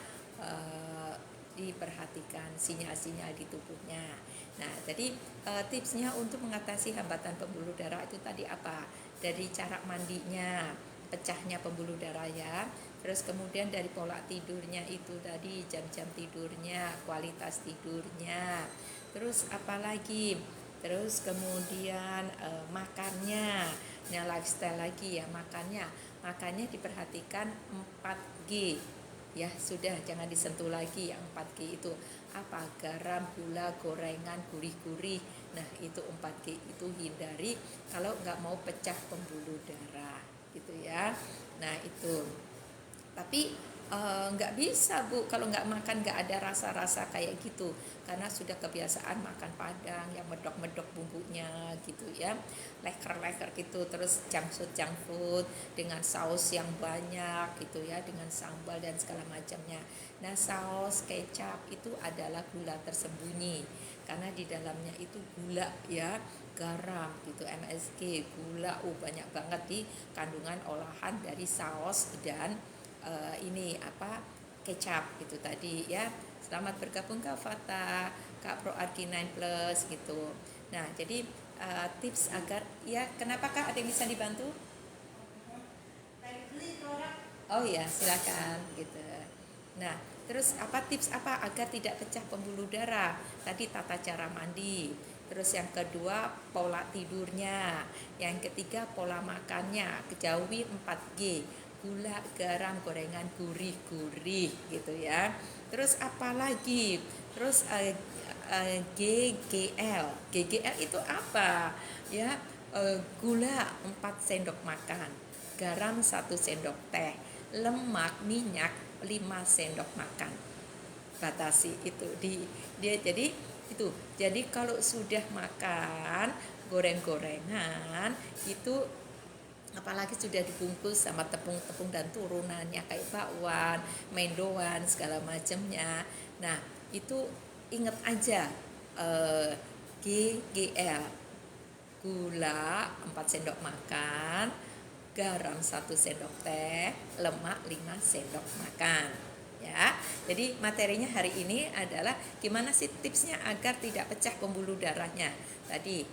diperhatikan sinyal-sinyal di tubuhnya. Nah jadi tipsnya untuk mengatasi hambatan pembuluh darah itu tadi apa? Dari cara mandinya, pecahnya pembuluh darah ya, terus kemudian dari pola tidurnya itu tadi, jam-jam tidurnya, kualitas tidurnya, terus apalagi, terus kemudian makannya, nah lifestyle lagi ya, makannya diperhatikan 4G ya, sudah jangan disentuh lagi yang 4G itu apa, garam, gula, gorengan, gurih-gurih. Nah itu 4G itu hindari kalau nggak mau pecah pembuluh darah gitu ya. Nah itu tapi nggak bisa Bu kalau nggak makan, nggak ada rasa-rasa kayak gitu, karena sudah kebiasaan makan Padang yang medok-medok bumbunya gitu ya, leker-leker gitu, terus junk food dengan saus yang banyak gitu ya, dengan sambal dan segala macamnya. Nah saus kecap itu adalah gula tersembunyi, karena di dalamnya itu gula ya, garam gitu, MSG, gula, banyak banget di kandungan olahan dari saus dan ini apa, kecap itu tadi ya. Selamat bergabung Kak Fata, Kak Pro Arki 9 Plus gitu. Nah jadi tips agar ya, kenapa Kak, ada yang bisa dibantu? Oh iya silakan gitu. Nah terus apa tips apa agar tidak pecah pembuluh darah? Tadi tata cara mandi. Terus yang kedua pola tidurnya. Yang ketiga pola makannya. Kejauhi 4G. Gula, garam, gorengan, gurih-gurih gitu ya. Terus apa lagi? Terus GGL. GGL itu apa? Ya, gula 4 sendok makan, garam 1 sendok teh, lemak minyak 5 sendok makan. Batasi itu dia jadi itu. Jadi kalau sudah makan goreng-gorengan itu, apalagi sudah dibungkus sama tepung-tepung dan turunannya kayak bakwan, mendoan, segala macamnya. Nah, itu ingat aja GGL, gula 4 sendok makan, garam 1 sendok teh, lemak 5 sendok makan. Ya, jadi materinya hari ini adalah gimana sih tipsnya agar tidak pecah pembuluh darahnya. Tadi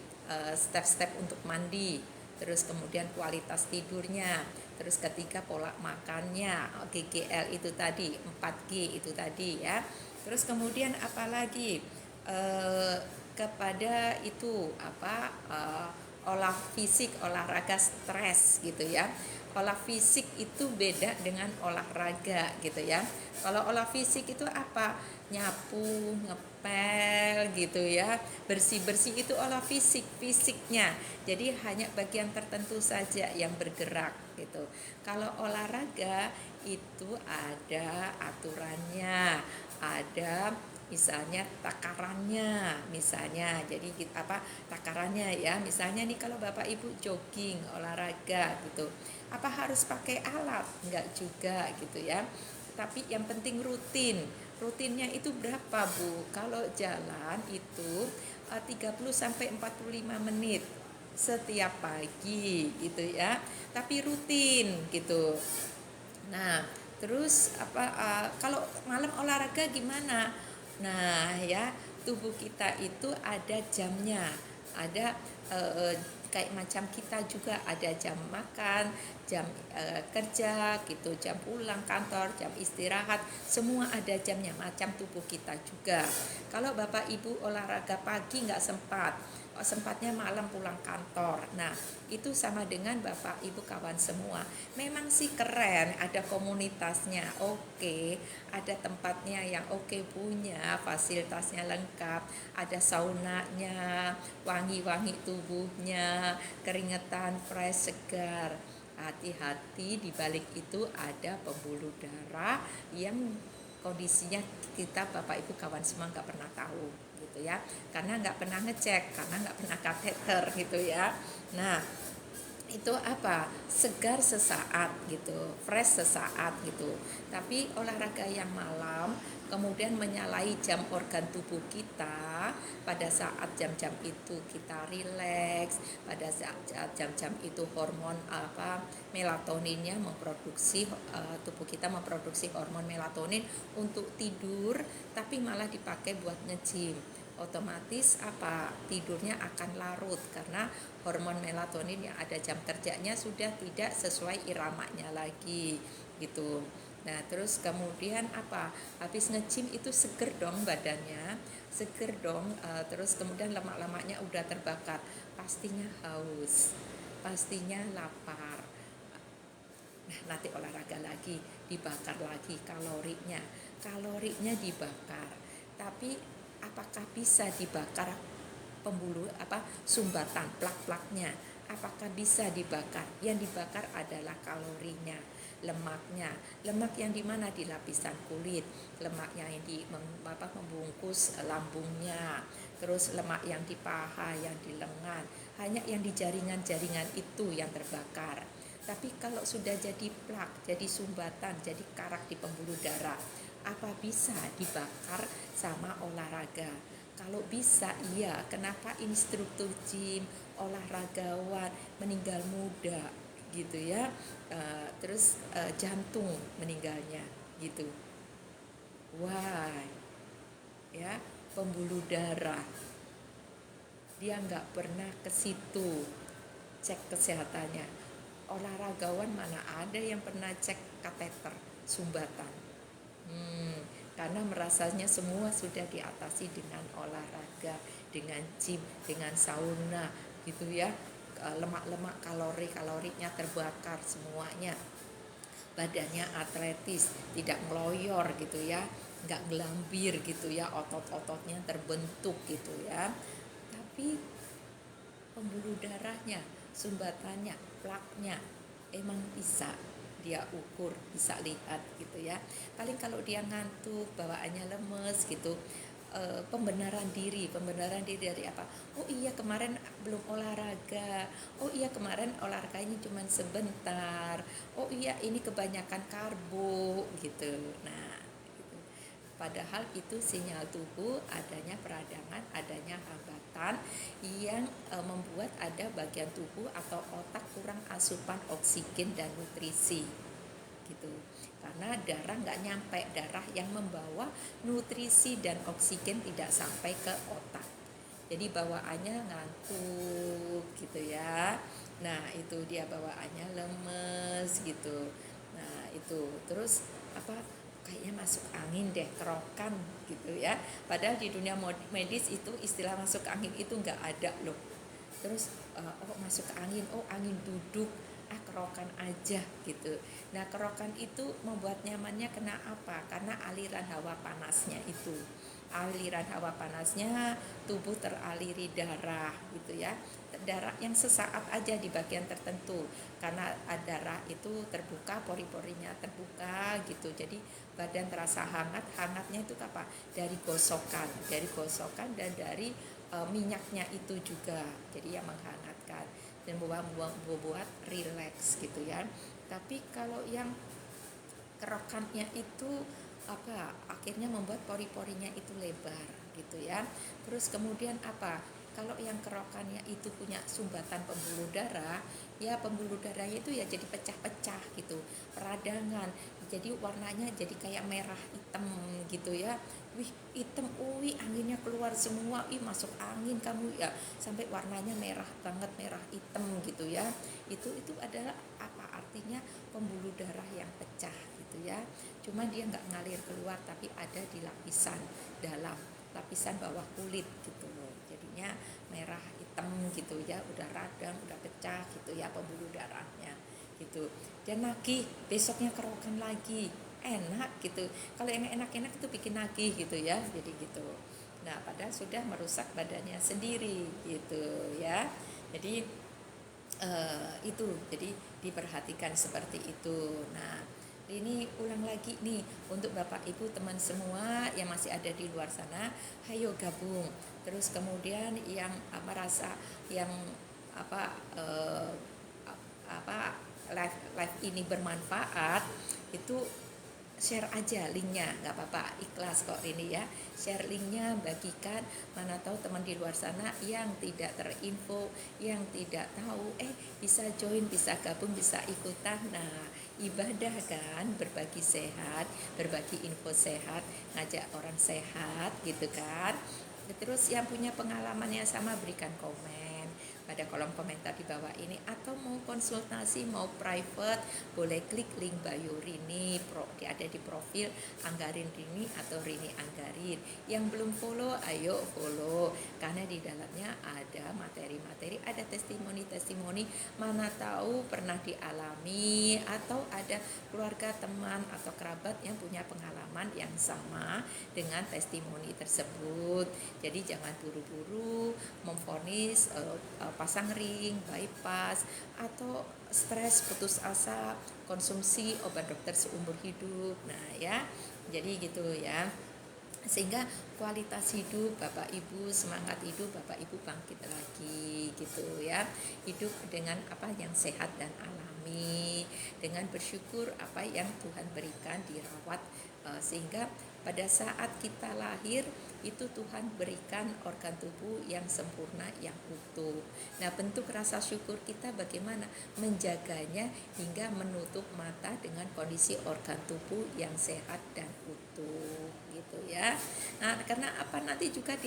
step-step untuk mandi, terus kemudian kualitas tidurnya, terus ketiga pola makannya, GGL itu tadi, 4G itu tadi ya. Terus kemudian apalagi kepada itu apa, olah fisik, olahraga stres gitu ya. Olah fisik itu beda dengan olahraga gitu ya. Kalau olah fisik itu apa? Nyapu, ngepel gitu ya. Bersih-bersih itu olah fisiknya. Jadi hanya bagian tertentu saja yang bergerak gitu. Kalau olahraga itu ada aturannya, ada misalnya takarannya, misalnya jadi apa takarannya ya, misalnya nih kalau Bapak Ibu jogging olahraga gitu, apa harus pakai alat? Enggak juga gitu ya, tapi yang penting rutinnya itu berapa Bu? Kalau jalan itu 30 sampai 45 menit setiap pagi gitu ya, tapi rutin gitu. Nah terus apa, kalau malam olahraga gimana? Nah ya, tubuh kita itu ada jamnya, ada kayak macam kita juga ada jam makan, jam kerja gitu, jam pulang kantor, jam istirahat, semua ada jamnya, macam tubuh kita juga. Kalau Bapak Ibu olahraga pagi nggak sempat, sempatnya malam pulang kantor. Nah itu sama dengan Bapak Ibu kawan semua, memang sih keren, ada komunitasnya oke, ada tempatnya yang oke, punya fasilitasnya lengkap, ada saunanya, wangi-wangi tubuhnya, keringetan fresh segar. Hati-hati, di balik itu ada pembuluh darah yang kondisinya kita Bapak Ibu kawan semua nggak pernah tahu gitu ya, karena nggak pernah ngecek, karena nggak pernah kateter gitu ya. Nah itu apa, segar sesaat gitu, fresh sesaat gitu, tapi olahraga yang malam kemudian menyalahi jam organ tubuh kita, apa? Pada saat jam-jam itu kita rileks, pada saat jam-jam itu hormon apa melatoninnya memproduksi, tubuh kita memproduksi hormon melatonin untuk tidur, tapi malah dipakai buat nge-gym. Otomatis apa, tidurnya akan larut karena hormon melatonin yang ada jam kerjanya sudah tidak sesuai iramanya lagi gitu. Nah terus kemudian apa, habis nge-gym itu seger dong badannya, seger dong, terus kemudian lemak-lemaknya udah terbakar, pastinya haus, pastinya lapar. Nah nanti olahraga lagi, dibakar lagi kalorinya dibakar. Tapi apakah bisa dibakar pembuluh apa sumbatan plak-plaknya? Apakah bisa dibakar? Yang dibakar adalah kalorinya, lemaknya. Lemak yang di mana? Di lapisan kulit, lemaknya yang membungkus lambungnya, terus lemak yang di paha, yang di lengan, hanya yang di jaringan-jaringan itu yang terbakar. Tapi kalau sudah jadi plak, jadi sumbatan, jadi karak di pembuluh darah, apa bisa dibakar sama olahraga? Kalau bisa, iya. Kenapa instruktur gym, olahragawan meninggal muda gitu ya? Terus jantung meninggalnya gitu. Why? Ya, pembuluh darah. Dia nggak pernah ke situ cek kesehatannya. Olahragawan mana ada yang pernah cek kateter sumbatan? Karena merasanya semua sudah diatasi dengan olahraga, dengan gym, dengan sauna gitu ya. Lemak-lemak kalorinya terbakar semuanya. Badannya atletis, tidak ngeloyor gitu ya, nggak gelambir gitu ya, otot-ototnya terbentuk gitu ya. Tapi pembuluh darahnya, sumbatannya, plaknya emang bisa dia ukur, bisa lihat gitu ya. Paling kalau dia ngantuk, bawaannya lemes gitu, pembenaran diri dari apa? Oh iya kemarin belum olahraga, oh iya kemarin olahraganya cuma sebentar, oh iya ini kebanyakan karbo gitu. Nah gitu. Padahal itu sinyal tubuh adanya peradangan, adanya hambatan yang membuat ada bagian tubuh atau otak kurang asupan oksigen dan nutrisi gitu. Karena darah nggak nyampe, darah yang membawa nutrisi dan oksigen tidak sampai ke otak. Jadi bawaannya ngantuk gitu ya. Nah itu dia bawaannya lemes gitu. Nah itu terus apa, kayaknya masuk angin deh, kerokan gitu ya. Padahal di dunia medis itu istilah masuk angin itu nggak ada loh. Terus oh masuk angin, oh angin duduk, kerokan aja gitu. Nah kerokan itu membuat nyamannya kena apa? Karena aliran hawa panasnya itu, aliran hawa panasnya tubuh teraliri darah gitu ya, darah yang sesaat aja di bagian tertentu karena darah itu terbuka, pori-porinya terbuka gitu, jadi badan terasa hangatnya itu apa? Dari gosokan dan dari minyaknya itu juga, jadi yang menghangatkan dan membuat rileks gitu ya. Tapi kalau yang kerokannya itu apa, akhirnya membuat pori-porinya itu lebar gitu ya. Terus kemudian apa, kalau yang kerokannya itu punya sumbatan pembuluh darah, ya pembuluh darahnya itu ya jadi pecah-pecah gitu, peradangan, jadi warnanya jadi kayak merah hitam gitu ya. Wih hitam, wih anginnya keluar semua, ih masuk angin kamu ya, sampai warnanya merah banget, merah hitam gitu ya. Itu adalah apa artinya? Pembuluh darah yang pecah gitu ya. Cuma dia nggak ngalir keluar, tapi ada di lapisan dalam, lapisan bawah kulit gitu, jadinya merah hitam gitu ya, udah radang, udah pecah gitu ya pembuluh darahnya gitu. Dan nagih, besoknya kerokan lagi, enak gitu. Kalau yang enak-enak itu bikin nagih gitu ya, jadi gitu. Nah padahal sudah merusak badannya sendiri gitu ya. Jadi itu, jadi diperhatikan seperti itu. Nah ini ulang lagi nih untuk Bapak Ibu teman semua yang masih ada di luar sana, hayo gabung. Terus kemudian yang merasa yang apa live ini bermanfaat, itu share aja linknya, nggak apa-apa, ikhlas kok ini ya. Share linknya, bagikan, mana tahu teman di luar sana yang tidak terinfo, yang tidak tahu, bisa join, bisa gabung, bisa ikutan. Nah, ibadah kan, berbagi sehat, berbagi info sehat, ngajak orang sehat gitu kan. Terus yang punya pengalaman yang sama berikan komen pada kolom komentar di bawah ini, atau mau konsultasi, mau private, boleh klik link bio Rini, ada di profil Anggarin Rini atau Rini Anggarin. Yang belum follow, ayo follow, karena di dalamnya ada materi-materi, ada testimoni-testimoni, mana tahu pernah dialami atau ada keluarga, teman atau kerabat yang punya pengalaman yang sama dengan testimoni tersebut. Jadi jangan buru-buru memvonis pasang ring, bypass, atau stres, putus asa, konsumsi obat dokter seumur hidup. Nah ya, jadi gitu ya. Sehingga kualitas hidup Bapak Ibu, semangat hidup Bapak Ibu bangkit lagi gitu ya. Hidup dengan apa yang sehat dan alami, dengan bersyukur apa yang Tuhan berikan, dirawat, sehingga pada saat kita lahir itu Tuhan berikan organ tubuh yang sempurna, yang utuh. Nah, bentuk rasa syukur kita bagaimana? Menjaganya hingga menutup mata dengan kondisi organ tubuh yang sehat dan utuh gitu ya. Nah, karena apa, nanti juga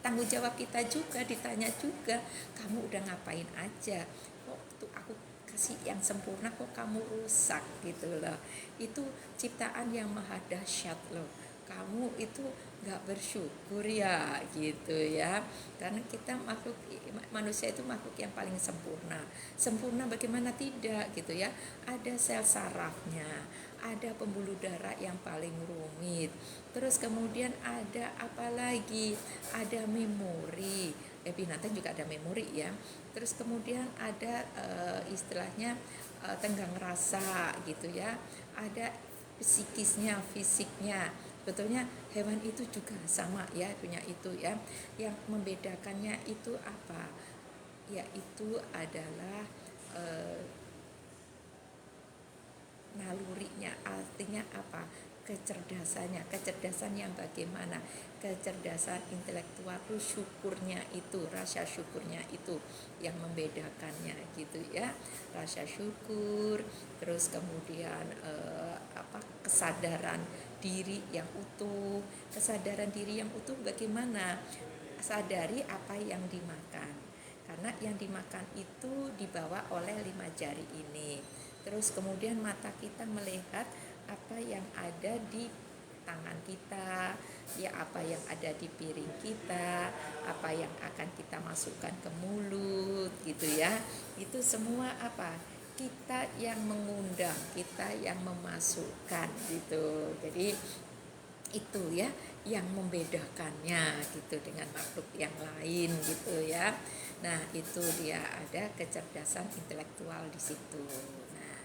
tanggung jawab kita juga, ditanya juga, kamu udah ngapain aja? Kok tuh aku kasih yang sempurna kok kamu rusak gitu loh. Itu ciptaan yang maha dahsyat loh. Kamu itu nggak bersyukur ya gitu ya, karena kita manusia itu makhluk yang paling sempurna bagaimana tidak gitu ya. Ada sel sarafnya, ada pembuluh darah yang paling rumit, terus kemudian ada apa lagi, ada memori, binatang juga ada memori ya, terus kemudian ada istilahnya tenggang rasa gitu ya, ada psikisnya, fisiknya. Betulnya hewan itu juga sama ya, punya itu ya. Yang membedakannya itu apa? Yaitu adalah nalurinya, artinya apa? Kecerdasannya, kecerdasan yang bagaimana? Kecerdasan intelektual itu, syukurnya itu, rasa syukurnya itu yang membedakannya gitu ya. Rasa syukur, terus kemudian kesadaran diri yang utuh. Kesadaran diri yang utuh bagaimana? Sadari apa yang dimakan, karena yang dimakan itu dibawa oleh 5 jari ini. Terus kemudian mata kita melihat apa yang ada di tangan kita, ya apa yang ada di piring kita, apa yang akan kita masukkan ke mulut gitu ya. Itu semua apa? Kita yang mengundang, kita yang memasukkan gitu. Jadi itu ya yang membedakannya gitu dengan makhluk yang lain gitu ya. Nah, itu dia ada kecerdasan intelektual di situ. Nah,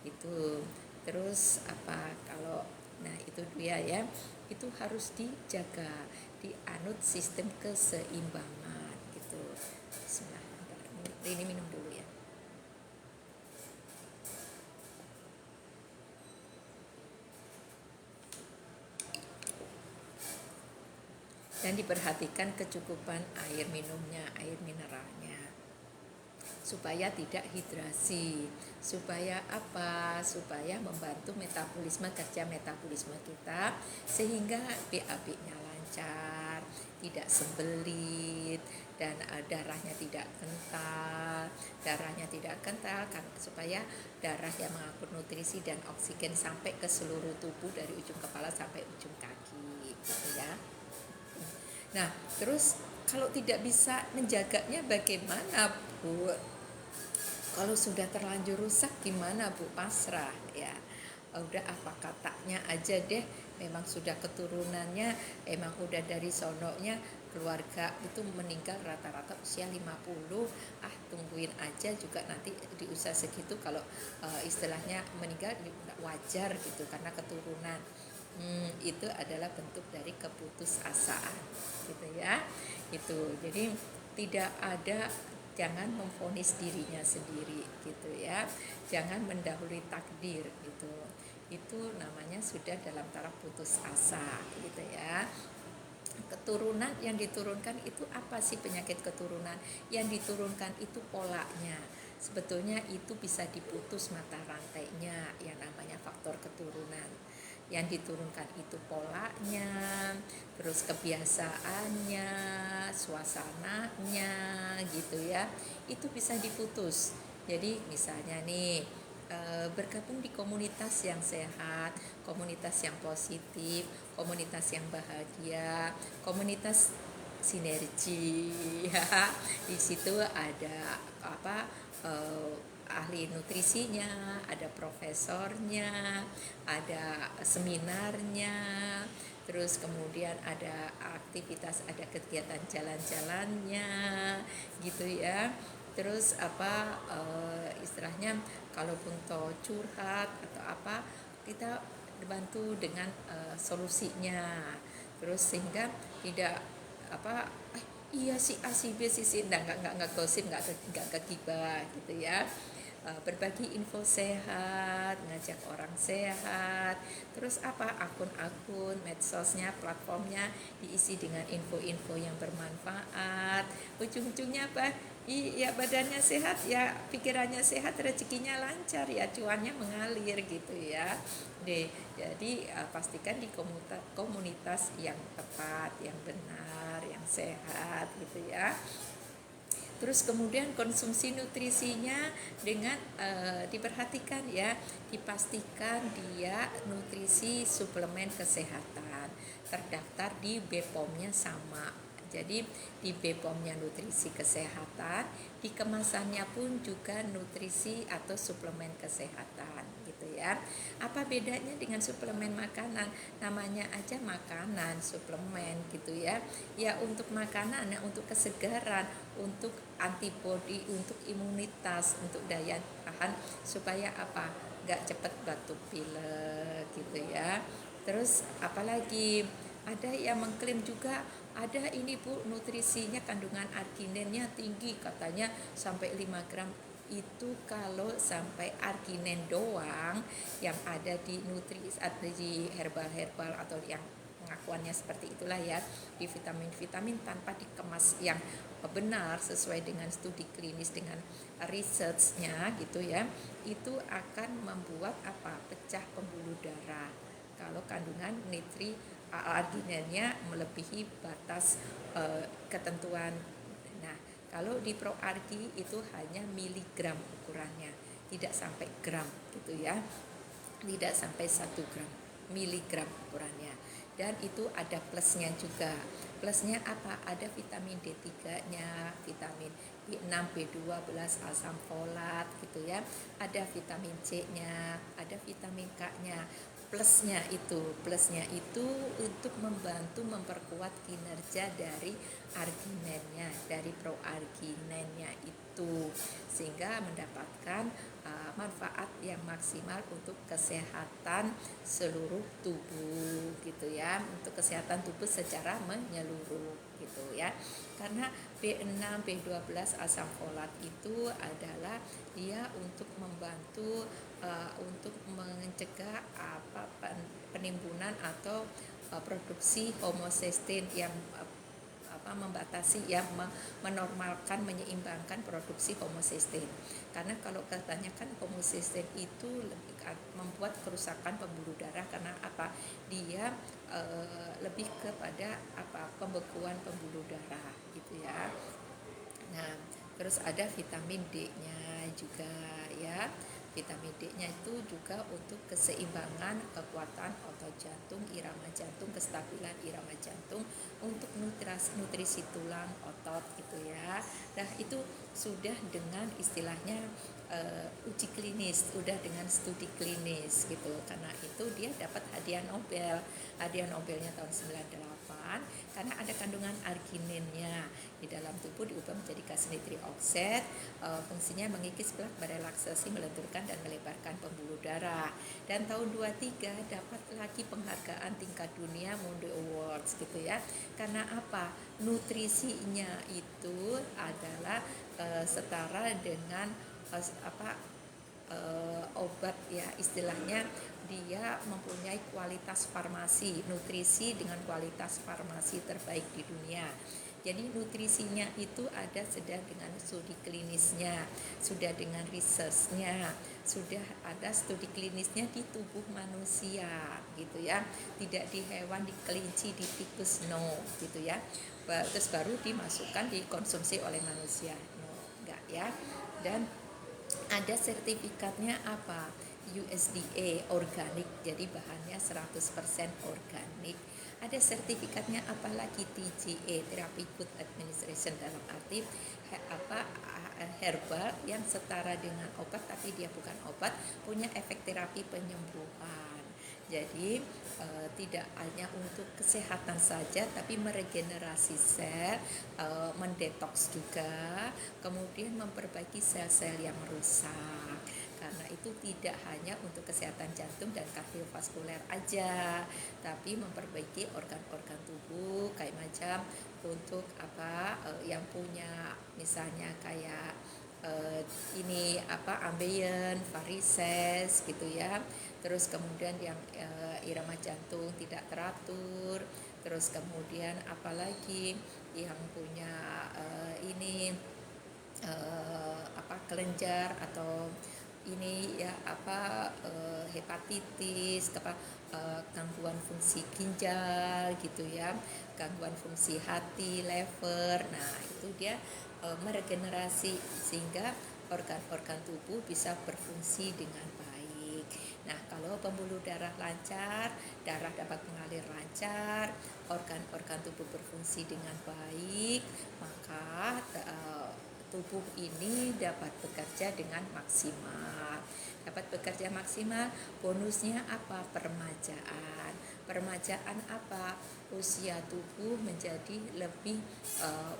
itu terus apa kalau itu dia ya. Itu harus dijaga, dianut sistem keseimbangan gitu. Bismillahirrahmanirrahim. Ini minum dulu ya. Dan diperhatikan kecukupan air minumnya, air mineralnya, supaya tidak hidrasi, supaya apa? Supaya membantu kerja metabolisme kita, sehingga BAB-nya lancar, tidak sembelit, dan darahnya tidak kental, supaya darah yang mengangkut nutrisi dan oksigen sampai ke seluruh tubuh dari ujung kepala sampai ujung kaki gitu ya. Nah, terus kalau tidak bisa menjaganya bagaimana, Bu? Kalau sudah terlanjur rusak gimana, Bu? Pasrah ya. Udah apa katanya aja deh, memang sudah keturunannya, emang udah dari sononya keluarga itu meninggal rata-rata usia 50. Tungguin aja juga nanti di usia segitu, kalau istilahnya meninggal wajar gitu karena keturunan. Itu adalah bentuk dari keputusasaan gitu ya. Itu jadi tidak ada, jangan memvonis dirinya sendiri gitu ya, jangan mendahului takdir gitu. itu namanya sudah dalam taraf putus asa gitu ya. Keturunan yang diturunkan itu apa sih? Penyakit keturunan yang diturunkan itu polanya. Sebetulnya itu bisa diputus mata rantainya, yang namanya faktor keturunan. Yang diturunkan itu polanya, terus kebiasaannya, suasananya gitu ya. Itu bisa diputus. Jadi misalnya nih, bergabung di komunitas yang sehat, komunitas yang positif, komunitas yang bahagia, komunitas sinergi ya. Di situ ada apa, ahli nutrisinya, ada profesornya, ada seminarnya, terus kemudian ada aktivitas, ada kegiatan jalan-jalannya gitu ya. Terus apa, istilahnya kalaupun toh curhat atau apa, kita dibantu dengan solusinya. Terus sehingga tidak apa, iya si A si B si C, nggak gosip, nggak kegibah gitu ya. Berbagi info sehat, ngajak orang sehat, terus apa, akun-akun medsosnya, platformnya diisi dengan info-info yang bermanfaat. Ujung-ujungnya apa? Iya, badannya sehat ya, pikirannya sehat, rezekinya lancar ya, cuannya mengalir gitu ya. Jadi pastikan di komunitas yang tepat, yang benar, yang sehat gitu ya. Terus kemudian konsumsi nutrisinya dengan diperhatikan ya, dipastikan dia nutrisi suplemen kesehatan terdaftar di BPOM-nya sama. Jadi di BPOM-nya nutrisi kesehatan, di kemasannya pun juga nutrisi atau suplemen kesehatan gitu ya. Apa bedanya dengan suplemen makanan? Namanya aja makanan, suplemen gitu ya. Ya untuk makanan, ya untuk kesegaran, untuk antibodi, untuk imunitas, untuk daya tahan, supaya apa? Gak cepet batuk pilek gitu ya. Terus apalagi ada yang mengklaim juga, ada ini Bu, nutrisinya kandungan arginennya tinggi, katanya sampai 5 gram. Itu kalau sampai arginen doang yang ada di di herbal-herbal atau yang pengakuannya seperti itulah ya, di vitamin-vitamin tanpa dikemas yang benar sesuai dengan studi klinis, dengan researchnya gitu ya, itu akan membuat apa, pecah pembuluh darah kalau kandungan arginennya melebihi batas ketentuan. Nah, kalau di ProArgi itu hanya miligram ukurannya, tidak sampai gram gitu ya, tidak sampai 1 gram, miligram ukurannya. Dan itu ada plusnya juga. Plusnya apa? Ada vitamin D3-nya, vitamin B6, B12, asam folat gitu ya. Ada vitamin C-nya, ada vitamin K-nya. Plusnya itu untuk membantu memperkuat kinerja dari arginennya, dari proarginennya itu, sehingga mendapatkan manfaat yang maksimal untuk kesehatan seluruh tubuh gitu ya, untuk kesehatan tubuh secara menyeluruh gitu ya. Karena B6, B12, asam folat itu adalah dia untuk membantu untuk mencegah penimbunan atau produksi homocysteine yang membatasi ya, menormalkan, menyeimbangkan produksi homocysteine. Karena kalau katanya kan homocysteine itu membuat kerusakan pembuluh darah, karena apa? Dia lebih kepada pembekuan pembuluh darah gitu ya. Nah, terus ada vitamin D-nya juga ya. Vitamin D-nya itu juga untuk keseimbangan, kekuatan otot jantung, irama jantung, kestabilan irama jantung, untuk nutrisi tulang, otot gitu ya. Nah, itu sudah dengan istilahnya uji klinis, sudah dengan studi klinis gitu. Karena itu dia dapat hadiah Nobel. Hadiah Nobelnya tahun 98 karena ada kandungan arginennya di dalam tubuh, diubah menjadi gas nitrik oksid, fungsinya mengikis plak, merelaksasi, melenturkan dan melebarkan pembuluh darah. Dan tahun 23 dapat lagi penghargaan tingkat dunia Monde Awards gitu ya. Karena apa? Nutrisinya itu adalah setara dengan obat ya, istilahnya dia mempunyai kualitas farmasi, nutrisi dengan kualitas farmasi terbaik di dunia. Jadi nutrisinya itu ada sudah dengan studi klinisnya, sudah dengan researchnya, sudah ada studi klinisnya di tubuh manusia gitu ya, tidak di hewan, di kelinci, di tikus, no gitu ya. Terus baru dimasukkan dikonsumsi oleh manusia, no enggak ya. Dan ada sertifikatnya apa? USDA organik, jadi bahannya 100% organik. Ada sertifikatnya apalagi TGA, Therapy Good Administration, dalam arti herbal yang setara dengan obat tapi dia bukan obat, punya efek terapi penyembuhan. Jadi tidak hanya untuk kesehatan saja tapi meregenerasi sel, mendetoks juga, kemudian memperbaiki sel-sel yang rusak. Karena itu tidak hanya untuk kesehatan jantung dan kardiovaskuler aja, tapi memperbaiki organ-organ tubuh kayak macam untuk yang punya misalnya kayak ambeien, varises gitu ya. Terus kemudian yang irama jantung tidak teratur, terus kemudian apalagi yang punya kelenjar atau hepatitis, gangguan fungsi ginjal gitu ya, gangguan fungsi hati, lever. Nah itu dia meregenerasi sehingga organ-organ tubuh bisa berfungsi dengan baik. Nah kalau pembuluh darah lancar, darah dapat mengalir lancar, organ-organ tubuh berfungsi dengan baik, maka tubuh ini dapat bekerja dengan maksimal. Dapat bekerja maksimal, bonusnya apa? Peremajaan. Peremajaan apa? Usia tubuh menjadi lebih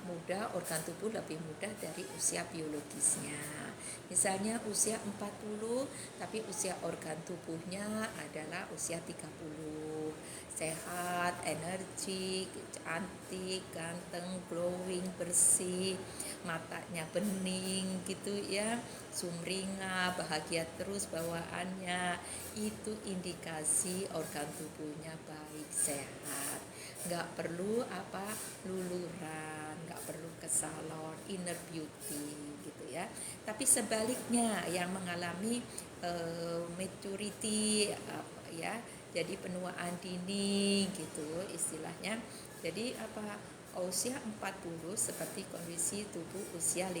muda, organ tubuh lebih muda dari usia biologisnya. Misalnya usia 40, tapi usia organ tubuhnya adalah usia 30. Sehat, energik, cantik, ganteng, glowing, bersih, matanya bening gitu ya, sumringah, bahagia terus bawaannya. Itu indikasi organ tubuhnya baik, sehat. Nggak perlu luluran, nggak perlu ke salon, inner beauty gitu ya. Tapi sebaliknya yang mengalami maturity ya, jadi penuaan dini gitu istilahnya. Jadi usia 40 seperti kondisi tubuh usia 50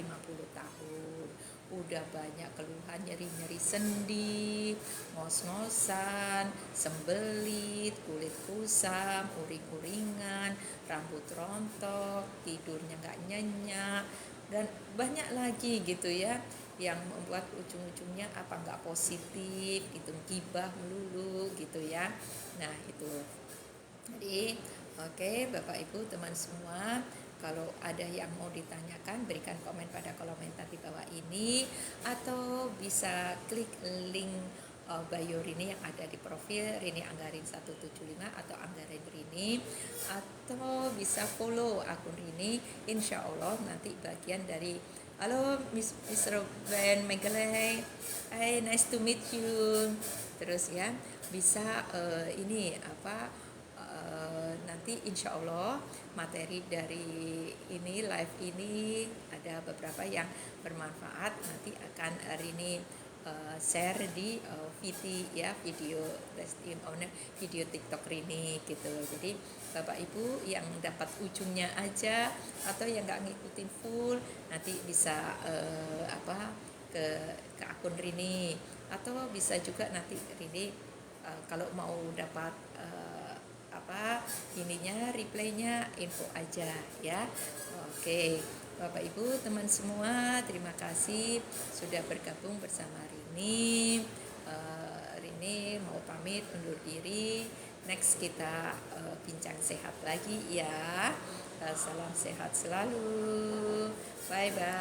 tahun. Udah banyak keluhan, nyeri-nyeri sendi, ngos-ngosan, sembelit, kulit kusam, uring-uringan, rambut rontok, tidurnya nggak nyenyak, dan banyak lagi gitu ya yang membuat ujung-ujungnya nggak positif gitu, gibah melulu gitu ya. Nah itu. Jadi oke, Bapak Ibu teman semua, kalau ada yang mau ditanyakan berikan komen pada komentar di bawah ini, atau bisa klik link bio Rini yang ada di profil Rini Anggarin 175 atau Anggarin Rini, atau bisa follow akun Rini. Insya Allah nanti bagian dari halo Mr. Ben Megalay, hi, nice to meet you. Terus ya bisa nanti insya Allah materi dari ini live ini ada beberapa yang bermanfaat, nanti akan Rini share di video testimoni, video TikTok Rini gitu. Jadi Bapak Ibu yang dapat ujungnya aja atau yang nggak ngikutin full nanti bisa ke akun Rini, atau bisa juga nanti Rini kalau mau dapat replaynya info aja ya. Oke, Bapak Ibu teman semua, terima kasih sudah bergabung bersama Rini. Rini mau pamit undur diri. Next kita bincang sehat lagi ya. Salam sehat selalu. Bye bye.